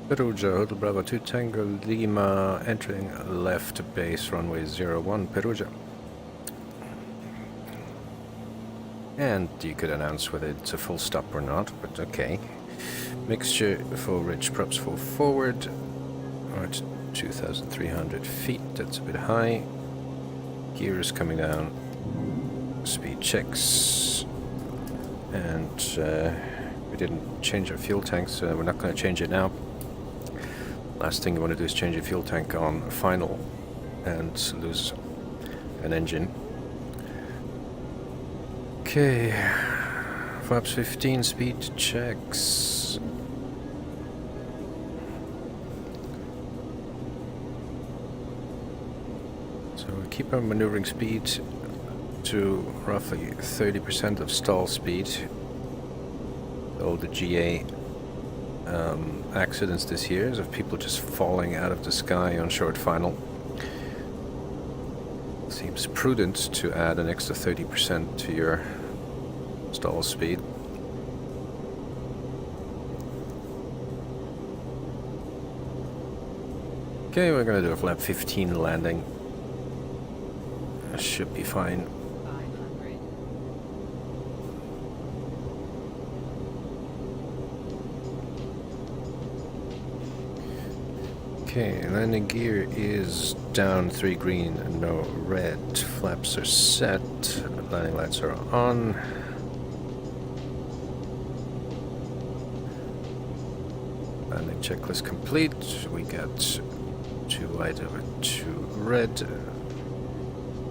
Perugia, Hotel Bravo 2 Tango Lima, entering left base runway 01 Perugia. And you could announce whether it's a full stop or not, but okay. Mixture full rich props full forward. At 2,300 feet, that's a bit high. Gears coming down. Speed checks. And we didn't change our fuel tanks, so we're not going to change it now. Last thing you want to do is change your fuel tank on final and lose an engine. Okay, flaps 15, speed checks. So we keep our maneuvering speed to roughly 30% of stall speed. All the GA accidents this year is of people just falling out of the sky on short final. Seems prudent to add an extra 30% to your stall speed. Okay, we're gonna do a flap 15 landing. That should be fine. Okay, landing gear is down 3 green, no red. Flaps are set. Landing lights are on. Landing checklist complete. We got 2 white over 2 red.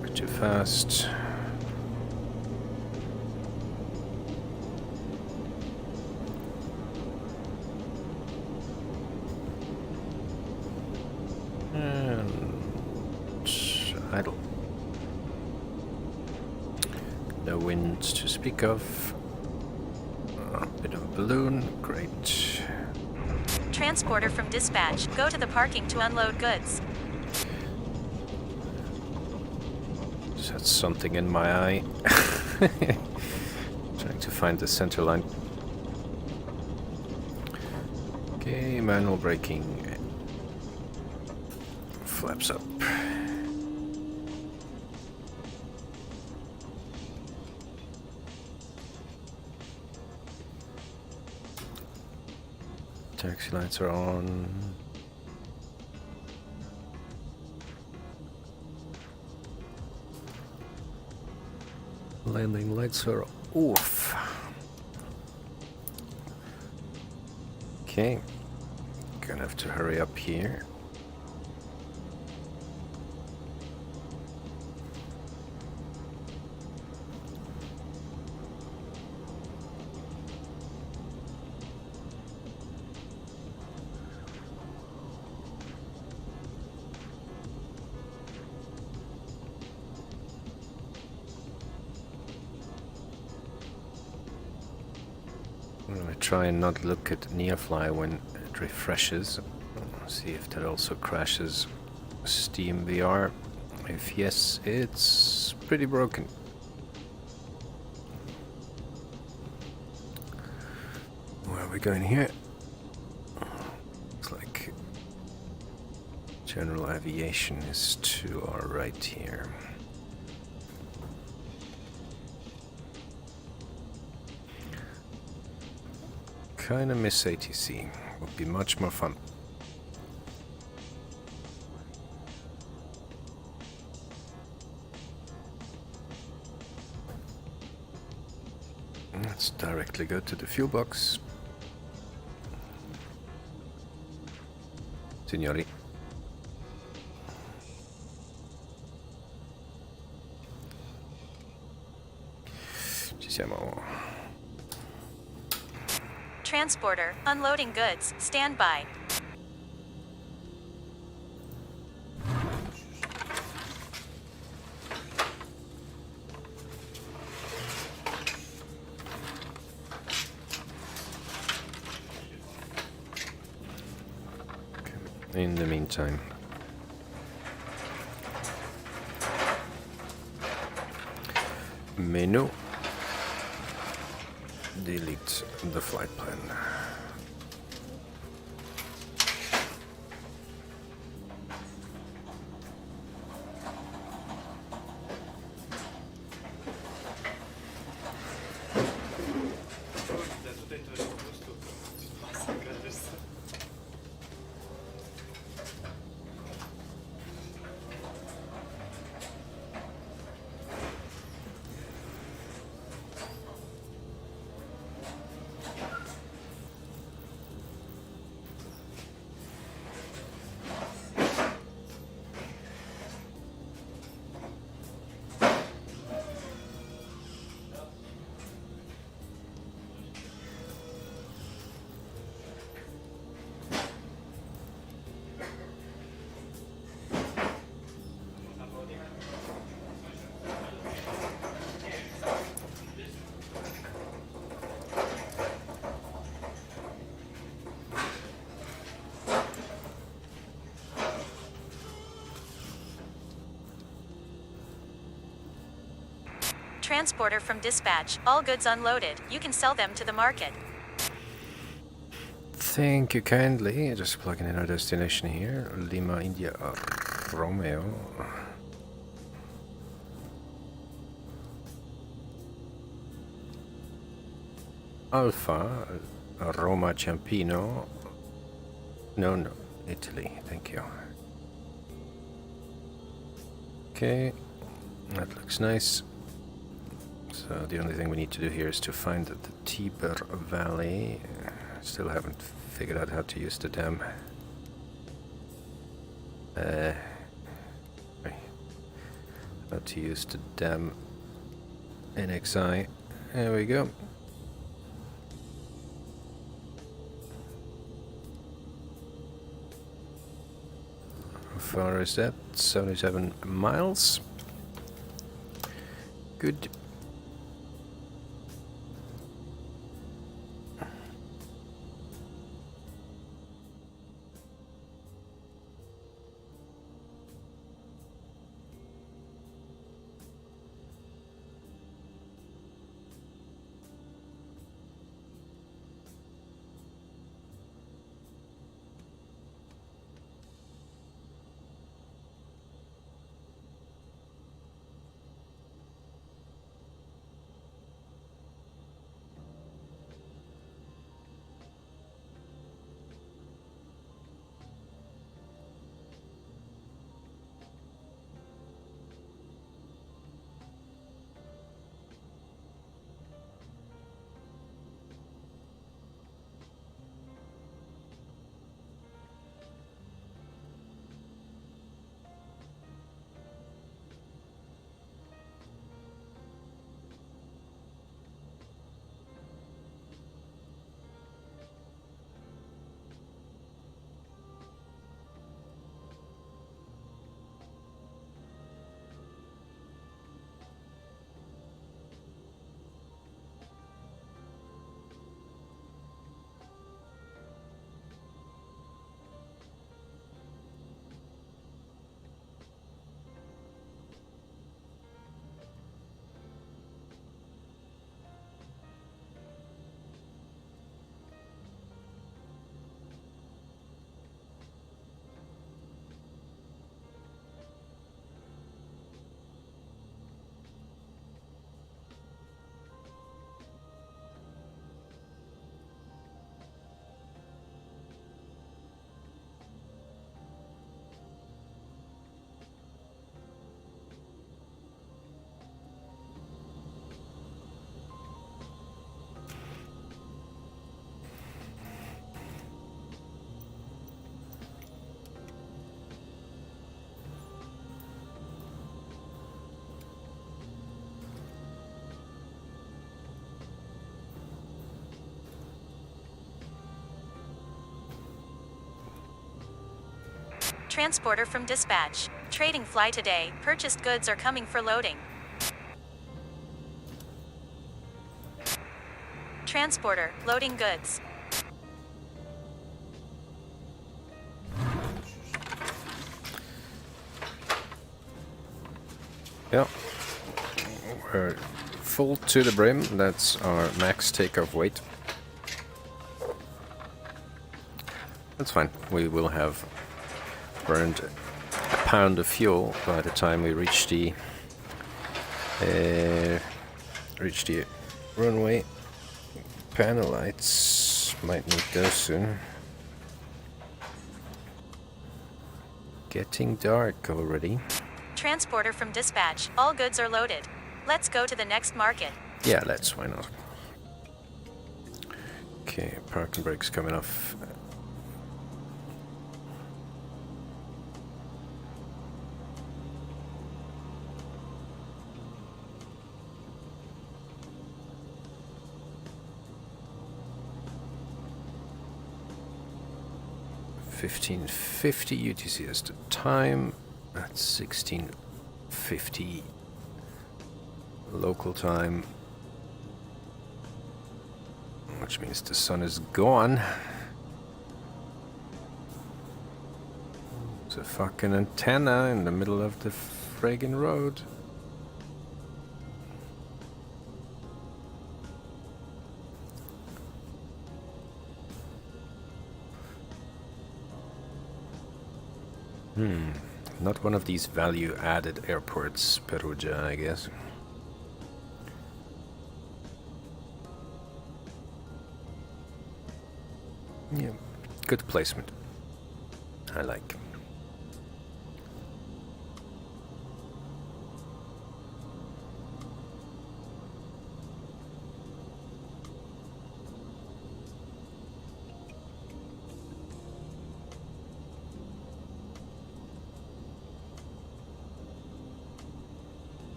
We're too fast. Idle. No winds to speak of. A bit of a balloon, great. Transporter from dispatch. Go to the parking to unload goods. Just had something in my eye. Trying to find the center line. Okay, manual braking. Flaps up. Taxi lights are on. Landing lights are off. Okay. Gonna have to hurry up here. try and not look at Nearfly when it refreshes. See if that also crashes Steam VR. If yes, it's pretty broken. Where are we going here? Looks like general aviation is to our right here. Kinda miss ATC. Would be much more fun. Let's directly go to the fuel box. Signori. Ci siamo. Transporter, unloading goods, stand by. In the meantime, menu, delete the flight plan. Transporter from dispatch, all goods unloaded. You can sell them to the market. Thank you kindly. Just plugging in our destination here. Lima, India, Romeo. Alpha, Roma, Ciampino. No, Italy. Thank you. Okay, that looks nice. So the only thing we need to do here is to find the Tiber Valley. Still haven't figured out how to use the dam. How to use the dam NXI. There we go. How far is that? 77 miles. Good. Transporter from dispatch. Trading fly today. Purchased goods are coming for loading. Transporter, loading goods. Yeah. We're full to the brim. That's our max takeoff weight. That's fine. We will have burned a pound of fuel by the time we reach the runway. Panel lights, might need those soon. Getting dark already. Transporter from dispatch. All goods are loaded. Let's go to the next market. Yeah, let's. Why not? Okay, parking brakes coming off. $15.50 UTC is the time. That's 16:50 local time, which means the sun is gone. It's a fucking antenna in the middle of the friggin' road. Not one of these value-added airports, Perugia, I guess. Yeah, good placement. I like.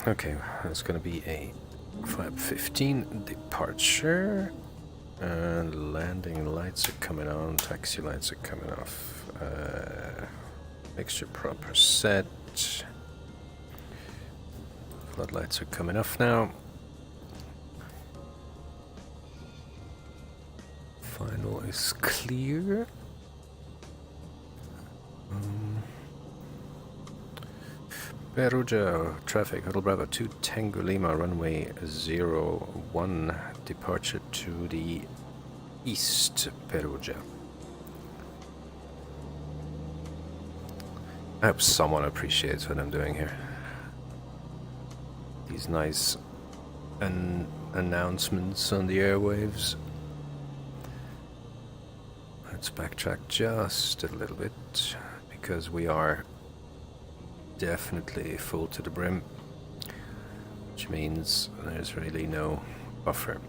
Okay, that's gonna be a 5:15 departure, and landing lights are coming on, taxi lights are coming off, mixture proper set, floodlights are coming off now. Final is clear. Perugia traffic, Hotel Bravo 2 Tango Lima, runway 01, departure to the east, Perugia. I hope someone appreciates what I'm doing here. These nice announcements on the airwaves. Let's backtrack just a little bit, because we are definitely full to the brim, which means there's really no buffer.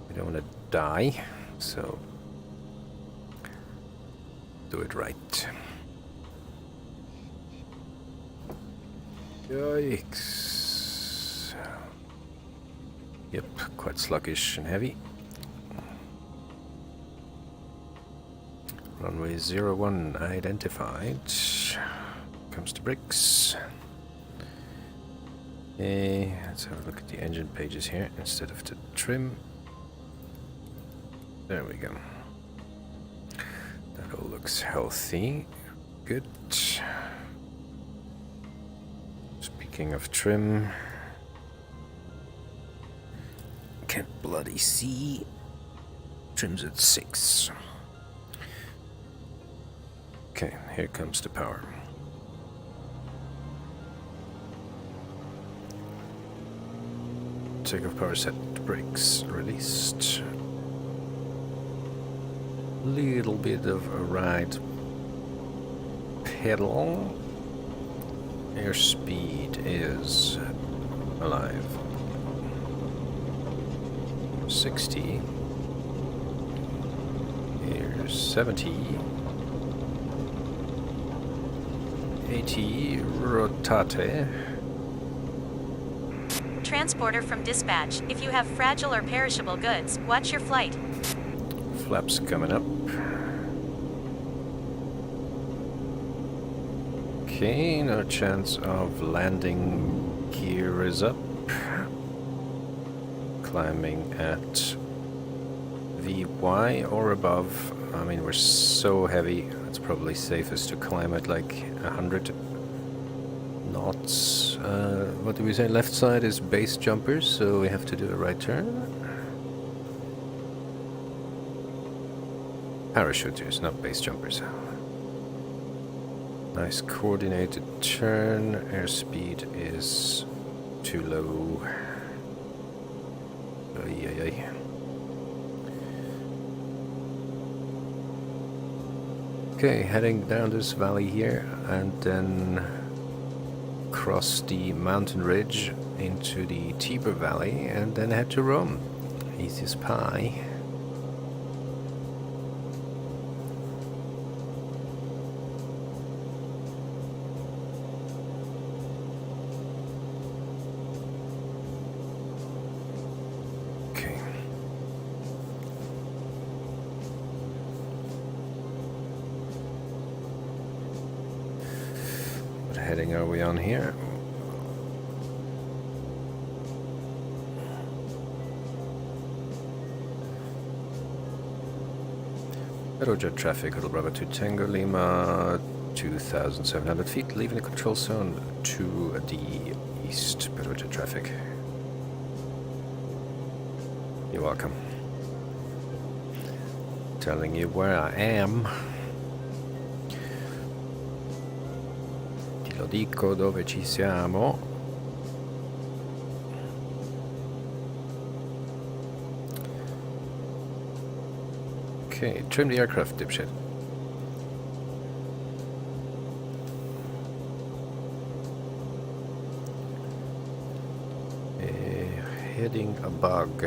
We don't want to die, so do it right. Yikes. Yep, quite sluggish and heavy. Runway 01 identified. Comes to bricks. Let's have a look at the engine pages here instead of the trim. There we go. That all looks healthy. Good. Speaking of trim, can't bloody see. Trim's at 6. Okay, here comes the power. Takeoff power set, brakes released. Little bit of a ride pedal. Airspeed is alive. 60. Here's 70. 80. Rotate. transporter from dispatch. If you have fragile or perishable goods, watch your flight. Flaps coming up. Okay, no chance of landing. Gear is up. Climbing at VY or above. I mean, we're so heavy, it's probably safest to climb at like 100 knots. What do we say? Left side is base jumpers, so we have to do a right turn. Parachuters, not base jumpers. Nice coordinated turn. Airspeed is too low. Ay, ay, ay. Okay, heading down this valley here and then cross the mountain ridge into the Tiber Valley and then head to Rome. Easy as pie. What heading are we on here? Perugia traffic, Hotel Bravo 2 Tango Lima, 2,700 feet, leaving the control zone to the east. Perugia traffic. You're welcome. Telling you where I am. Ti lo dico dove ci siamo. Okay, trim the aircraft, dipshit. Heading a bug.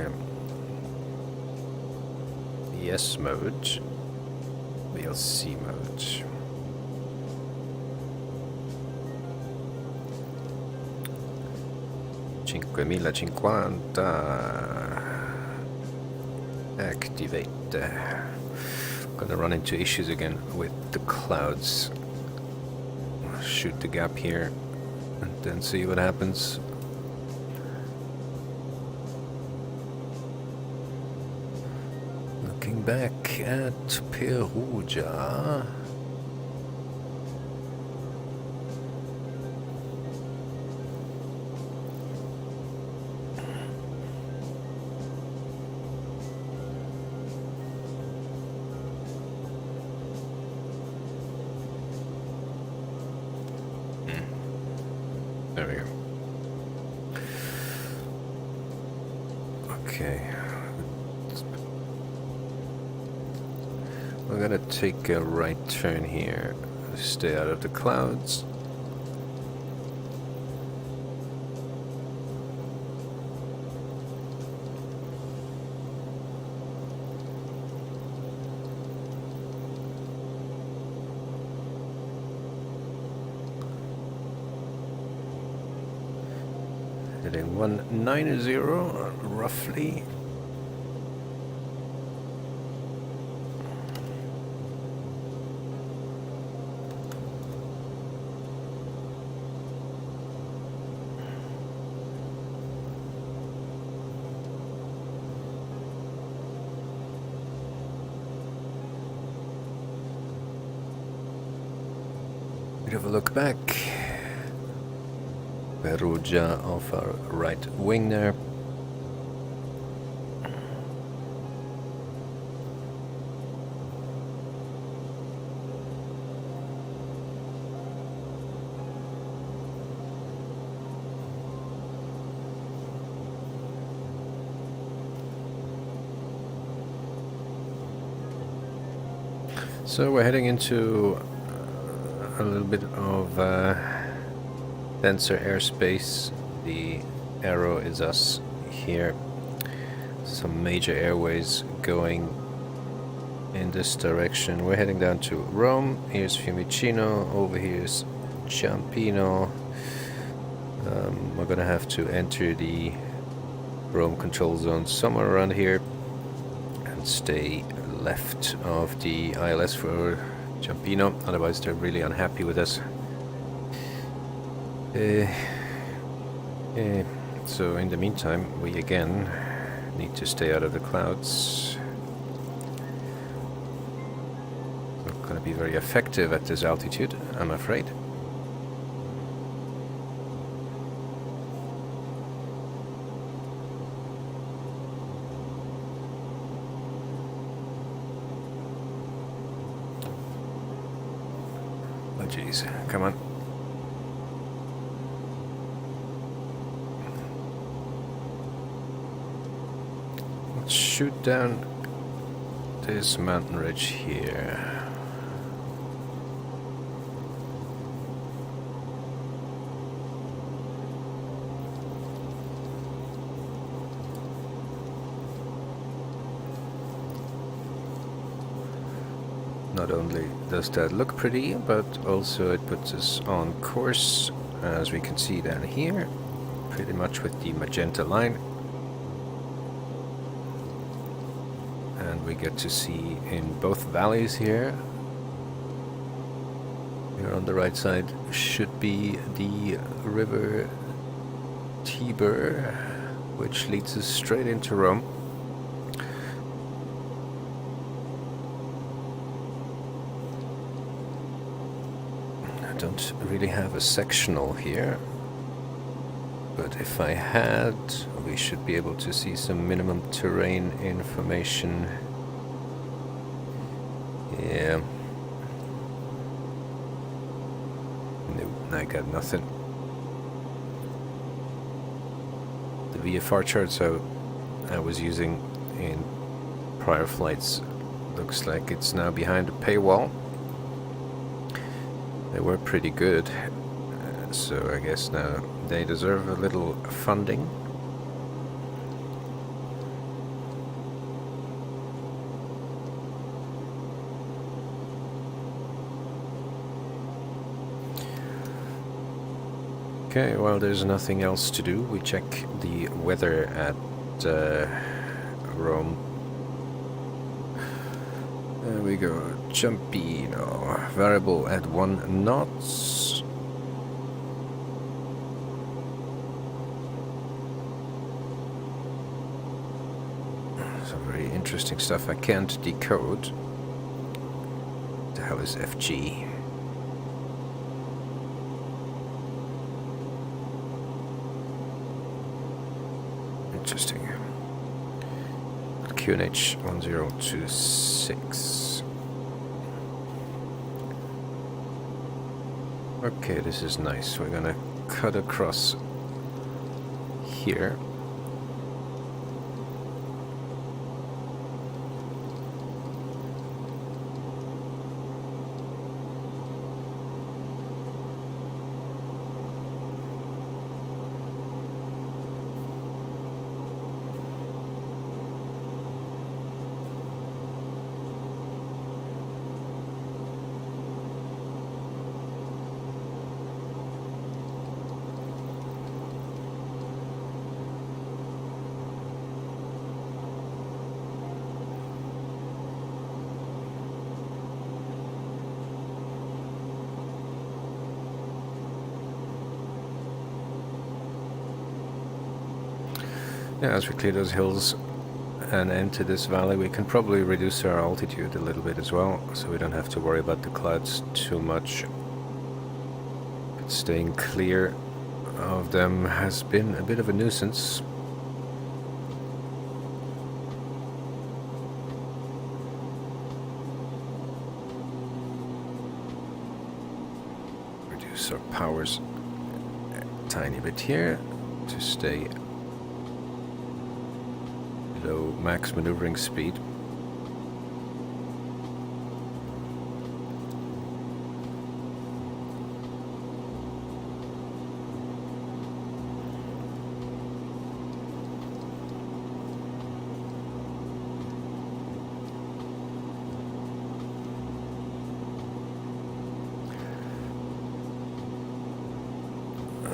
Yes mode. VLC mode. Activate. Gonna run into issues again with the clouds. Shoot the gap here and then see what happens. Looking back at Perugia. There we go. Okay. We're gonna take a right turn here. Stay out of the clouds. Heading 190 roughly. Bit of a look back. Perugia off our right wing there. So we're heading into a little bit of denser airspace. The arrow is us here. Some major airways going in this direction. We're heading down to Rome. Here's Fiumicino. Over here's Ciampino. We're gonna have to enter the Rome control zone somewhere around here and stay left of the ILS for Ciampino, otherwise they're really unhappy with us. So in the meantime, we again need to stay out of the clouds. Not going to be very effective at this altitude, I'm afraid. Oh jeez, come on. Let's shoot down this mountain ridge here. Not only does that look pretty, but also it puts us on course, as we can see down here, pretty much with the magenta line. And we get to see in both valleys here. Here on the right side should be the river Tiber, which leads us straight into Rome. I don't really have a sectional here, but if I had, we should be able to see some minimum terrain information. Yeah. Nope, I got nothing. The VFR charts I was using in prior flights looks like it's now behind a paywall. They were pretty good, so I guess now they deserve a little funding. Okay, well, there's nothing else to do. We check the weather at Rome. There we go. Ciampino. Variable at 1 knots. Some very interesting stuff I can't decode. What the hell is FG? Interesting. QNH 1026. Okay, this is nice. We're gonna cut across here. Yeah, as we clear those hills and enter this valley, we can probably reduce our altitude a little bit as well, so we don't have to worry about the clouds too much. But staying clear of them has been a bit of a nuisance. Reduce our powers a tiny bit here to stay below max maneuvering speed.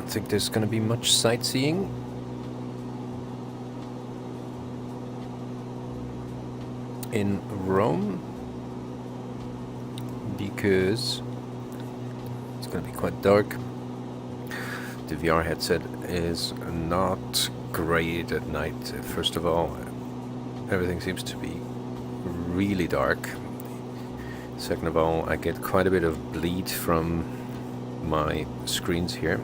think there's gonna be much sightseeing. In Rome, because it's gonna be quite dark. The VR headset is not great at night. First of all, everything seems to be really dark. Second of all, I get quite a bit of bleed from my screens here.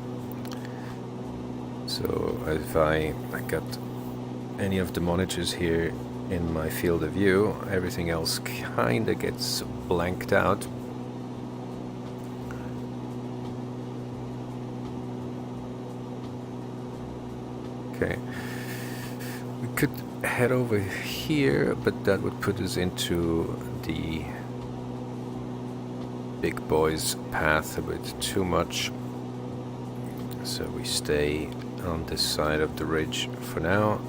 So if I got any of the monitors here in my field of view, everything else kinda gets blanked out. Okay, we could head over here, but that would put us into the big boys path a bit too much. So we stay on this side of the ridge for now.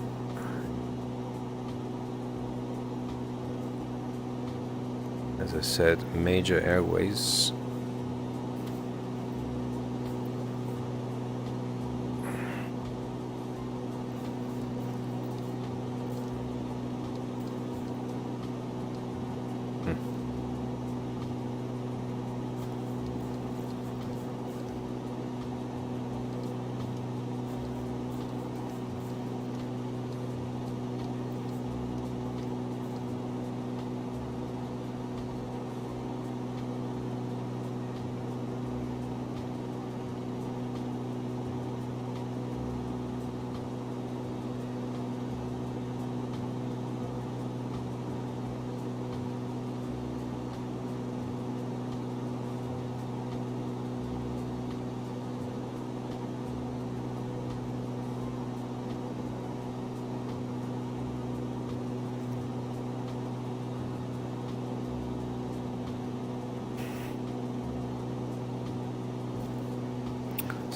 As I said, major airways.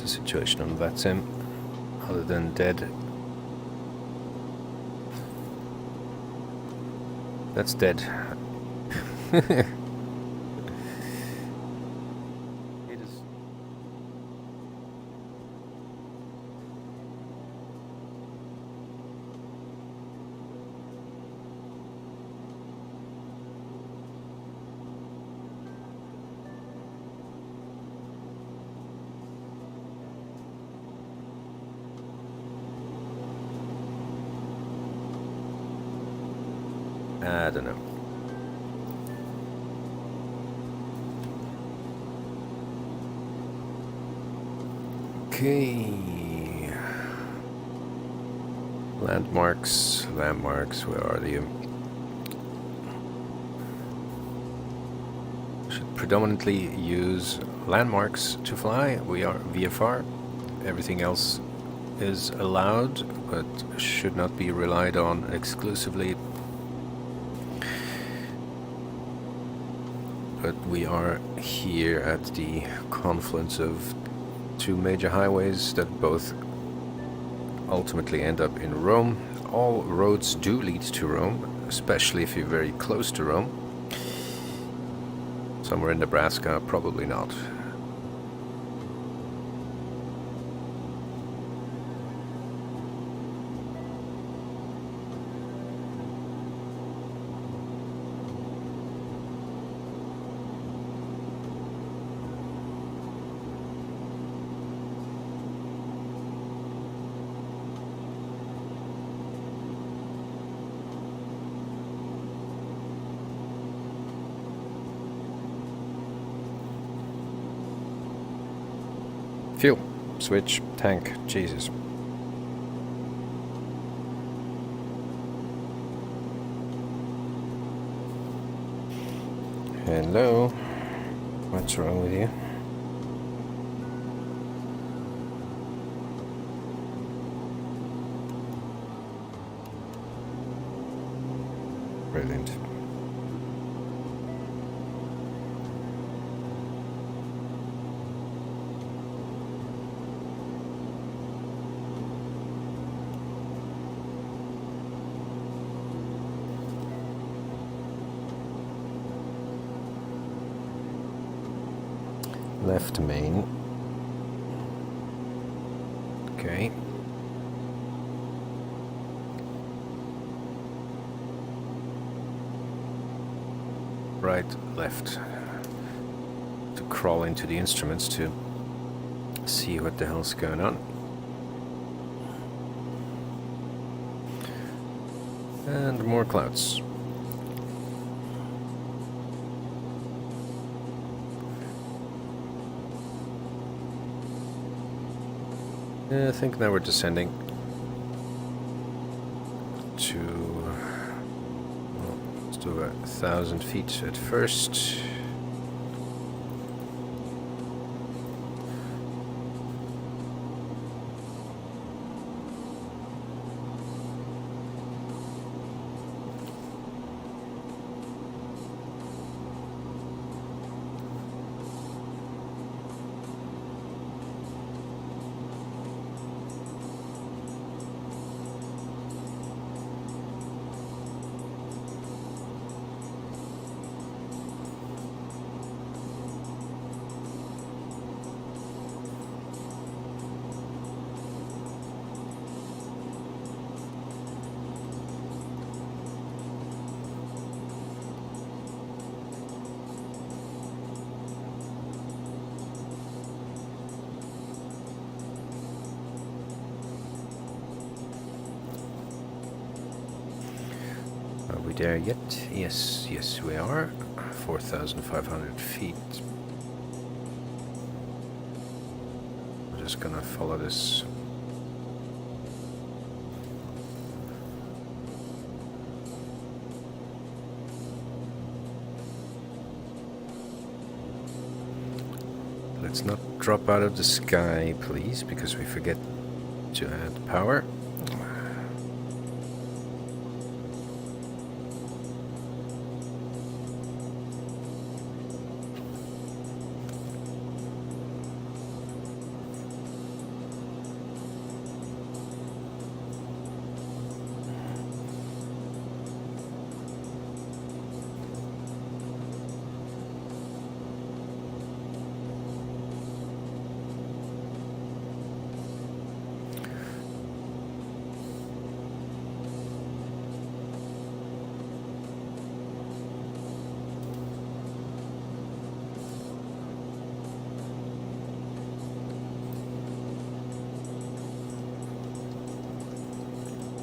Situation on Vatsem, other than dead. That's dead. It is. I don't know. Okay. Landmarks, where are they? Should predominantly use landmarks to fly. We are VFR. Everything else is allowed, but should not be relied on exclusively. But we are here at the confluence of two major highways that both ultimately end up in Rome. All roads do lead to Rome, especially if you're very close to Rome. Somewhere in Nebraska, probably not. Fuel, switch, tank, Jesus. Hello, what's wrong with you? Brilliant. Left main. right, left, to crawl into the instruments to see what the hell's going on. And more clouds. I think now we're descending to, well, let's do 1,000 feet at first. Are we there yet? Yes, yes we are. 4,500 feet. I'm just gonna follow this. Let's not drop out of the sky, please, because we forget to add power.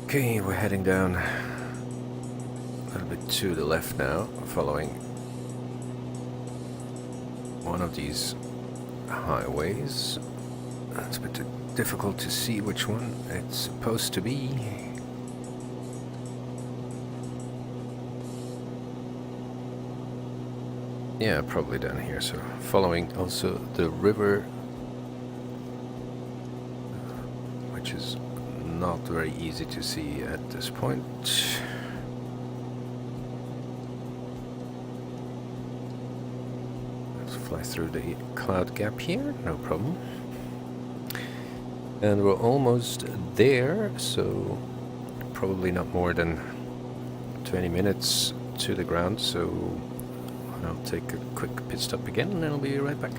Okay, we're heading down a little bit to the left now, following one of these highways. It's a bit difficult to see which one it's supposed to be. Yeah, probably down here, so following also the river, which is not very easy to see at this point. Let's fly through the cloud gap here, no problem. And we're almost there, so probably not more than 20 minutes to the ground, so I'll take a quick pit stop again and I'll be right back.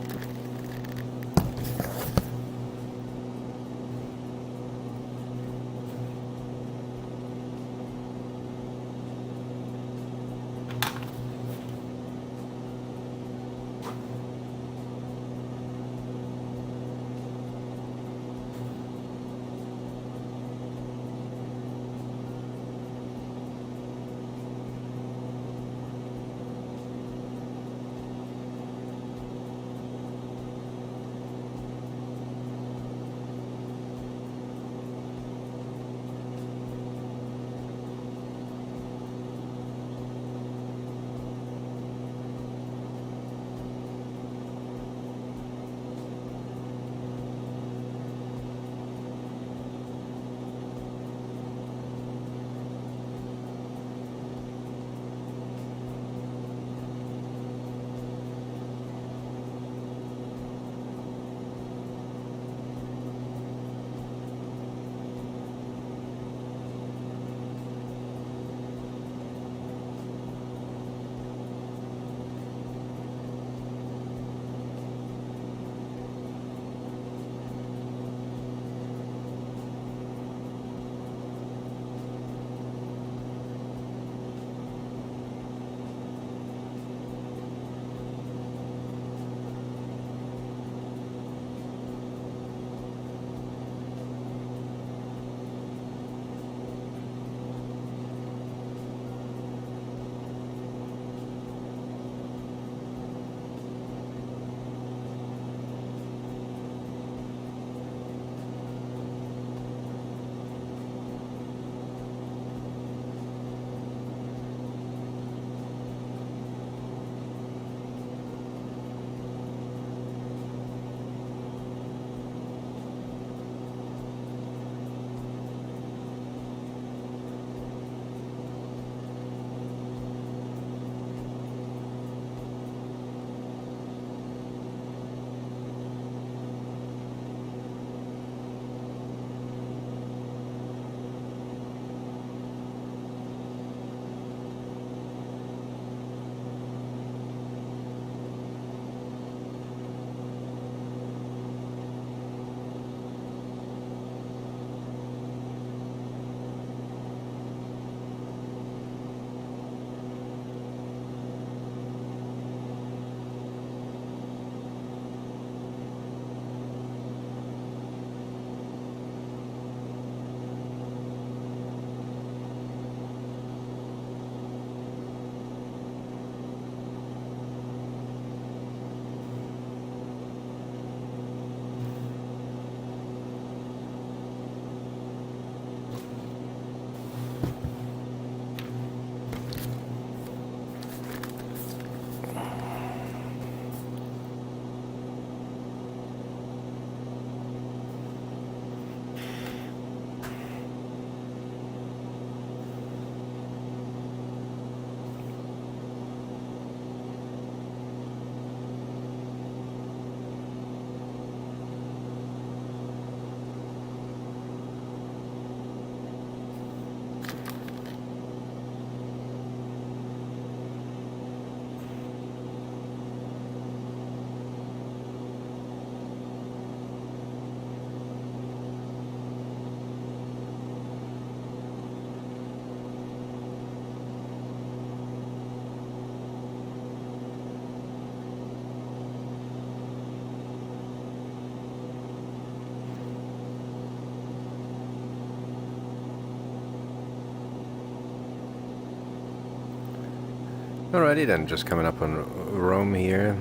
Alrighty then, just coming up on Rome here,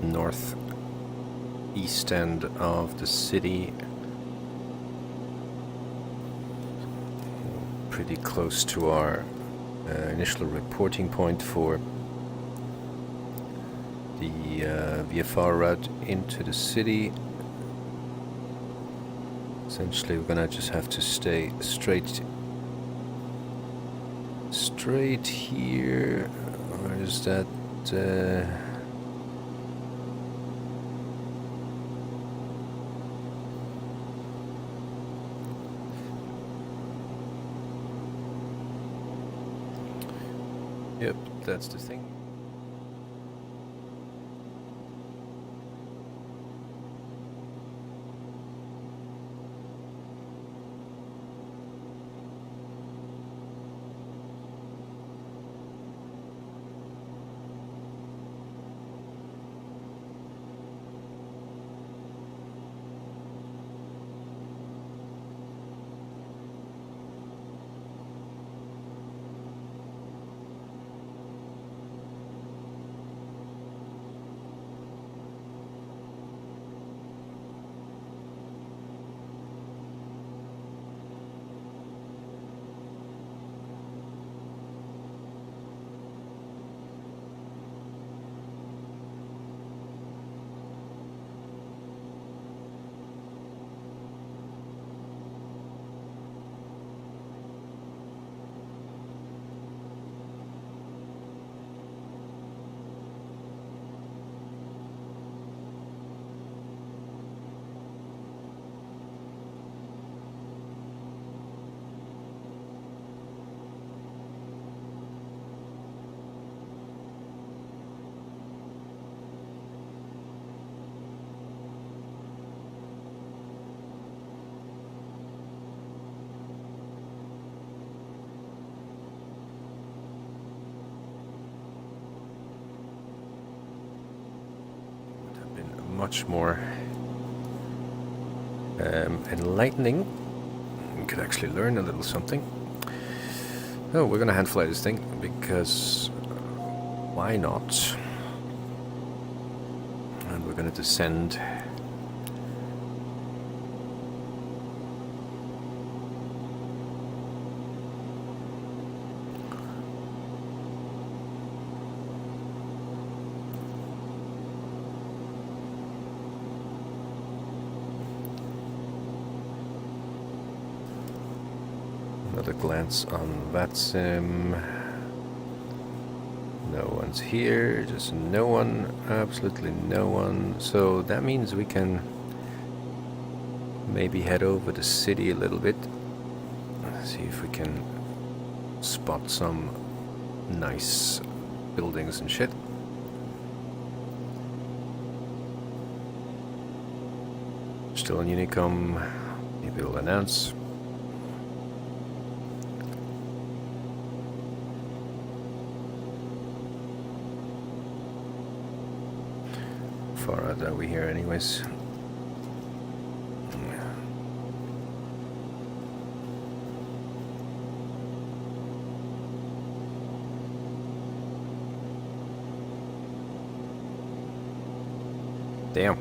north east end of the city. Pretty close to our initial reporting point for the VFR route into the city. Essentially, we're gonna just have to stay straight here. Or is that? Yep, that's the thing. Much more enlightening. We could actually learn a little something. Oh, we're gonna hand fly this thing because why not? And we're gonna descend. Another glance on VATSIM. No one's here, just no one, absolutely no one. So that means we can maybe head over the city a little bit. See if we can spot some nice buildings and shit. Still on Unicom, maybe we'll announce. Far out are we here anyways? Damn.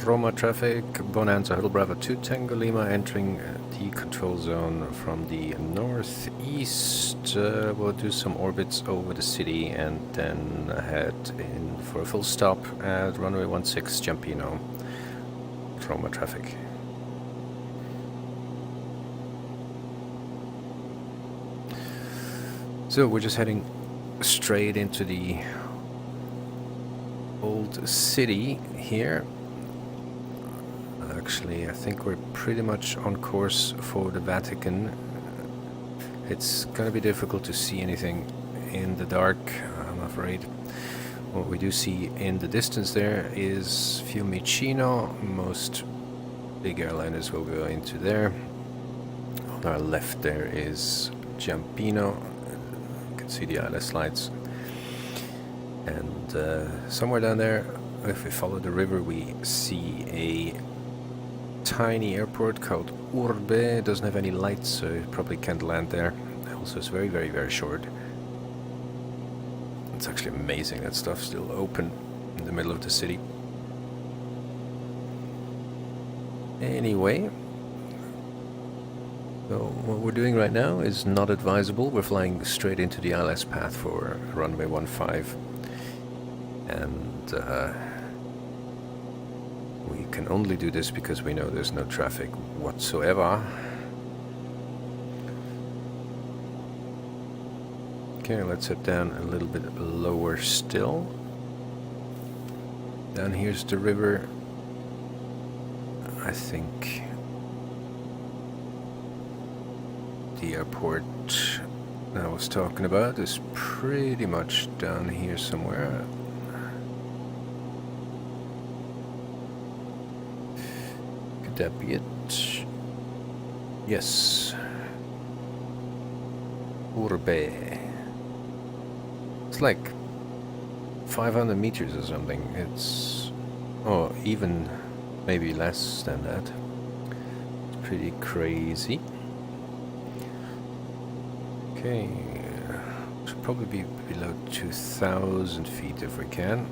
Roma traffic, Bonanza, Hotel Bravo 2, Tango Lima, entering the control zone from the northeast. We'll do some orbits over the city and then head in for a full stop at runway 16 Ciampino. Roma traffic. So we're just heading straight into the old city here. Actually, I think we're pretty much on course for the Vatican. It's gonna be difficult to see anything in the dark, I'm afraid. What we do see in the distance there is Fiumicino. Most big airliners will go into there. On our left there is Ciampino. You can see the ILS lights. And somewhere down there, if we follow the river, we see a tiny airport called Urbe. It doesn't have any lights, so you probably can't land there. Also, it's very, very, very short. It's actually amazing that stuff's still open in the middle of the city. Anyway, so what we're doing right now is not advisable. We're flying straight into the ILS path for runway 15. And we can only do this because we know there's no traffic whatsoever. Okay, let's head down a little bit lower still. Down here's the river. I think the airport I was talking about is pretty much down here somewhere. Could that be it? Yes. Urbe. It's like 500 meters or something. It's... oh, even maybe less than that. It's pretty crazy. Okay. Should probably be below 2,000 feet if we can.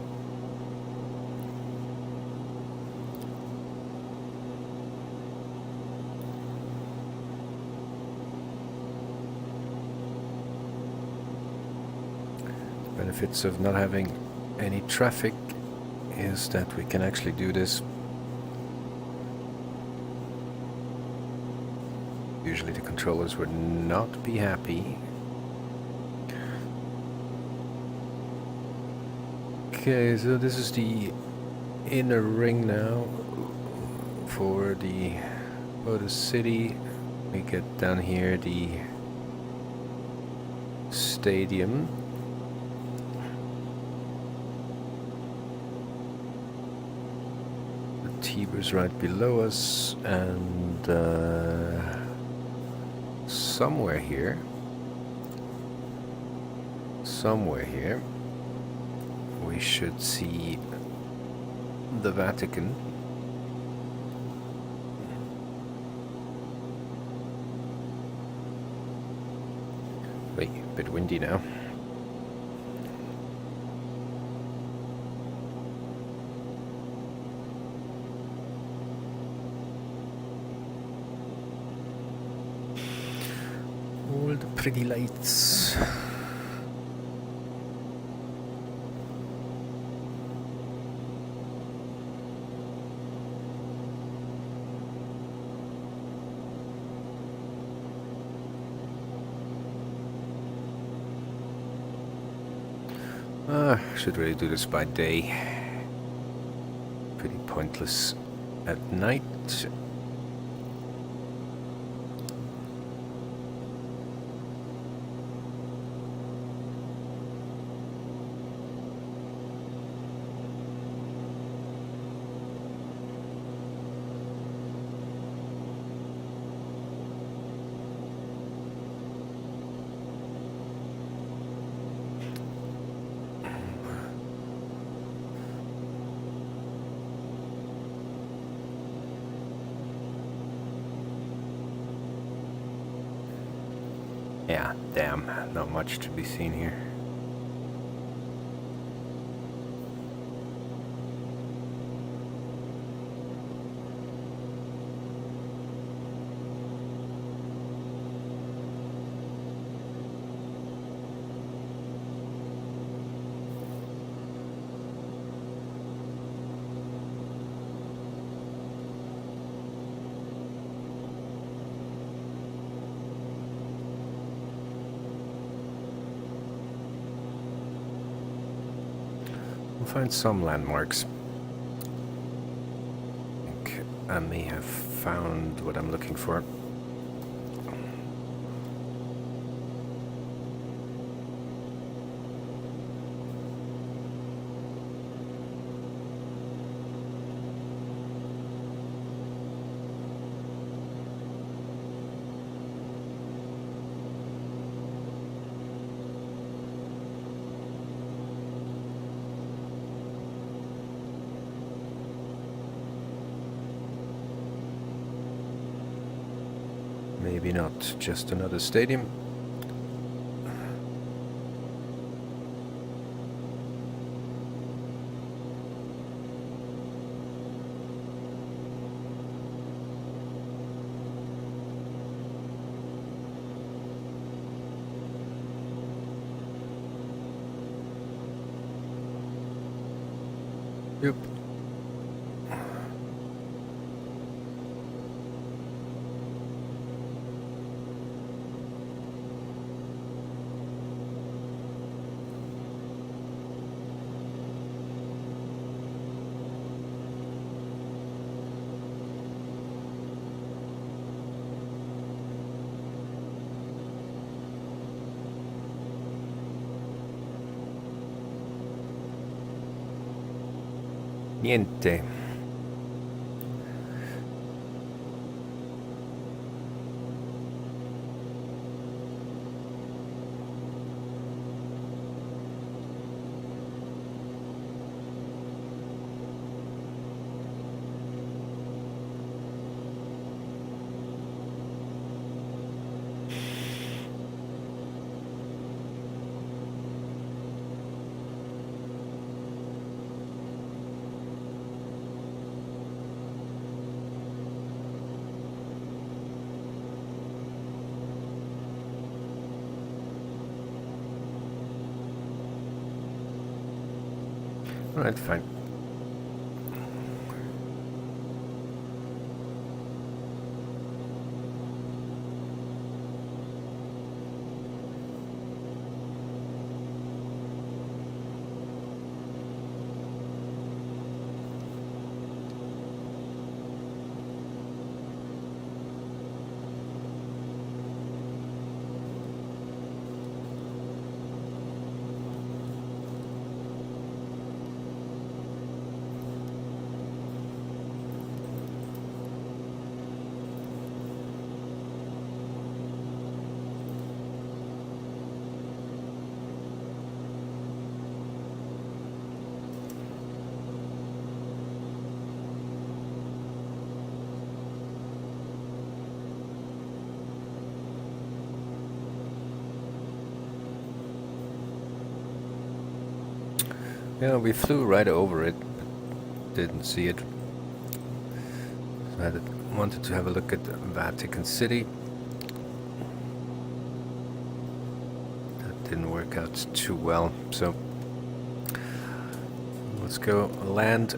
Benefits of not having any traffic is that we can actually do this. Usually the controllers would not be happy. Okay, so this is the inner ring now for the city. We get down here the stadium. Tiber's right below us, and somewhere here, we should see the Vatican. Wait, a bit windy now. All the pretty lights. Should really do this by day. Pretty pointless at night. Yeah, damn, not much to be seen here. find some landmarks. I think I may have found what I'm looking for. Maybe not just another stadium. Yep. Niente. Alright, fine. Yeah, we flew right over it, but didn't see it. So I wanted to have a look at the Vatican City. That didn't work out too well, so let's go land.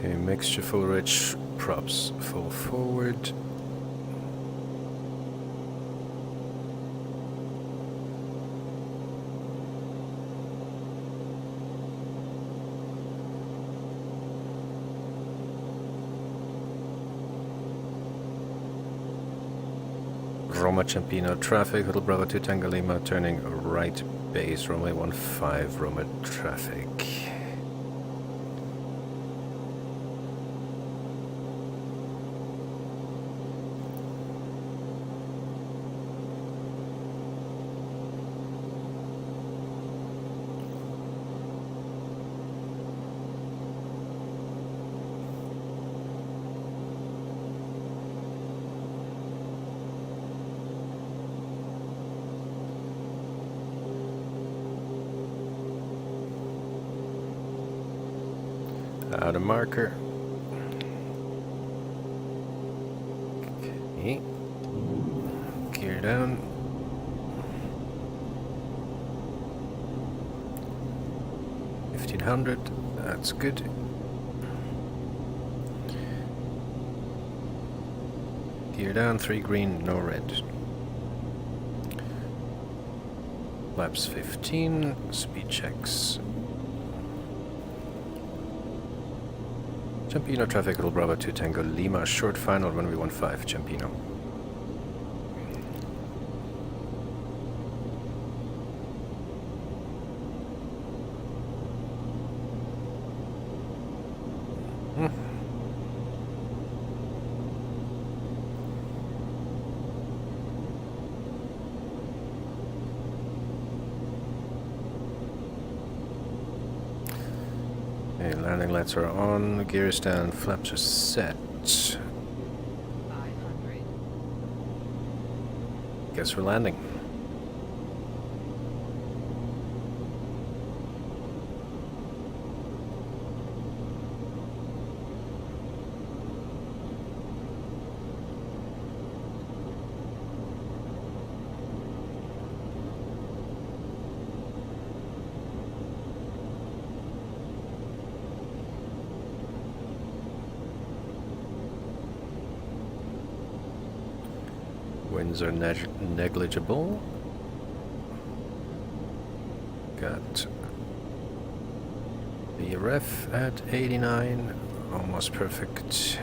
Okay, mixture full rich, props full forward. Roma Ciampino traffic, Hotel Bravo 2 Tango Lima, turning right base, runway 15, Roma traffic. Out of marker. Okay. Gear down. $1,500. That's good. Gear down. 3 green, no red. Flaps 15. Speed checks. Ciampino traffic, Hotel Bravo 2 Tango Lima, short final, runway 15, Ciampino. Okay, landing lights are on, gears down, flaps are set. 500. Guess we're landing. Winds are negligible. Got the ref at 89, almost perfect.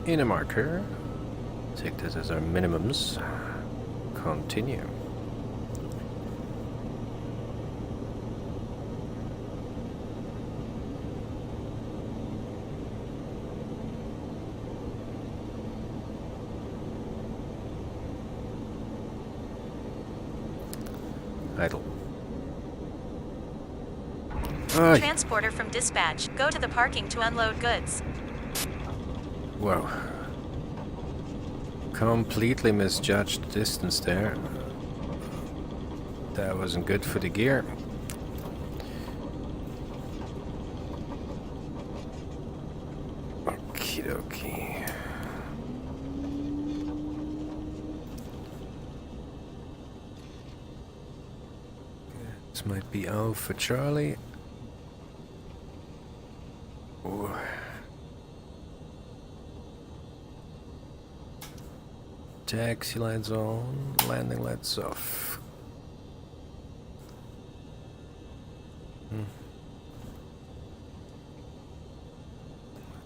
In a marker. Take this as our minimums. Continue. Idle. Aye. Transporter from dispatch. Go to the parking to unload goods. Whoa. Completely misjudged distance there. That wasn't good for the gear. Okie dokie. This might be O for Charlie. Ooh. Taxi lights on, landing lights off.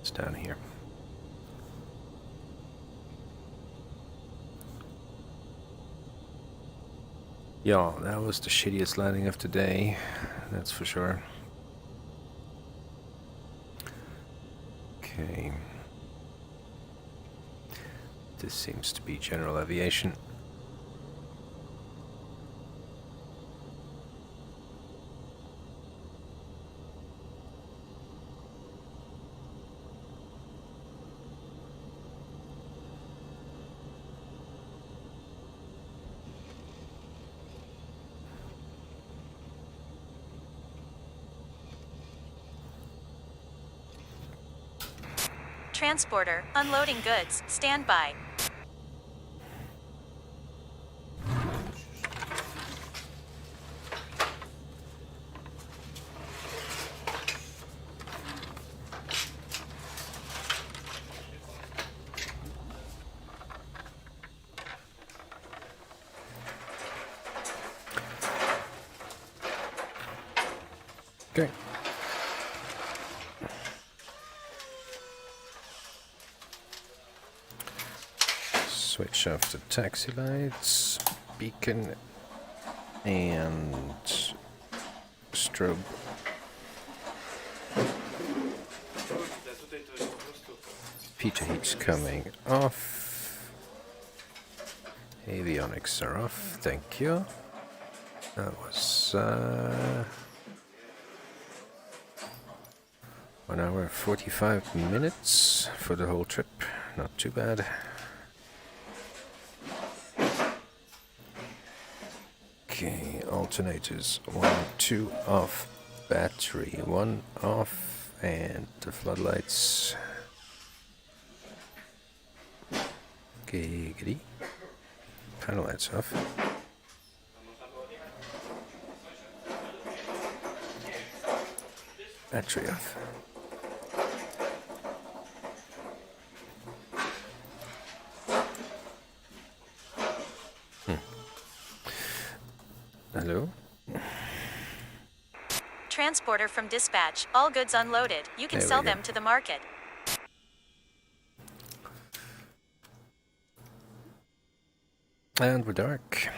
It's down here. Yeah, that was the shittiest landing of the day, that's for sure. Okay. This seems to be general aviation. Transporter, unloading goods, stand by. Okay. Switch off the taxi lights, beacon, and strobe. Peter heat's coming off. Avionics are off, thank you. That was 1 hour 45 minutes for the whole trip, not too bad. Okay, alternators, 1, 2 off, battery, 1 off, And the floodlights. Giggity. Panel lights off. Battery off. Hello? Transporter from dispatch. All goods unloaded. You can There we sell go. them to the market. And we're dark.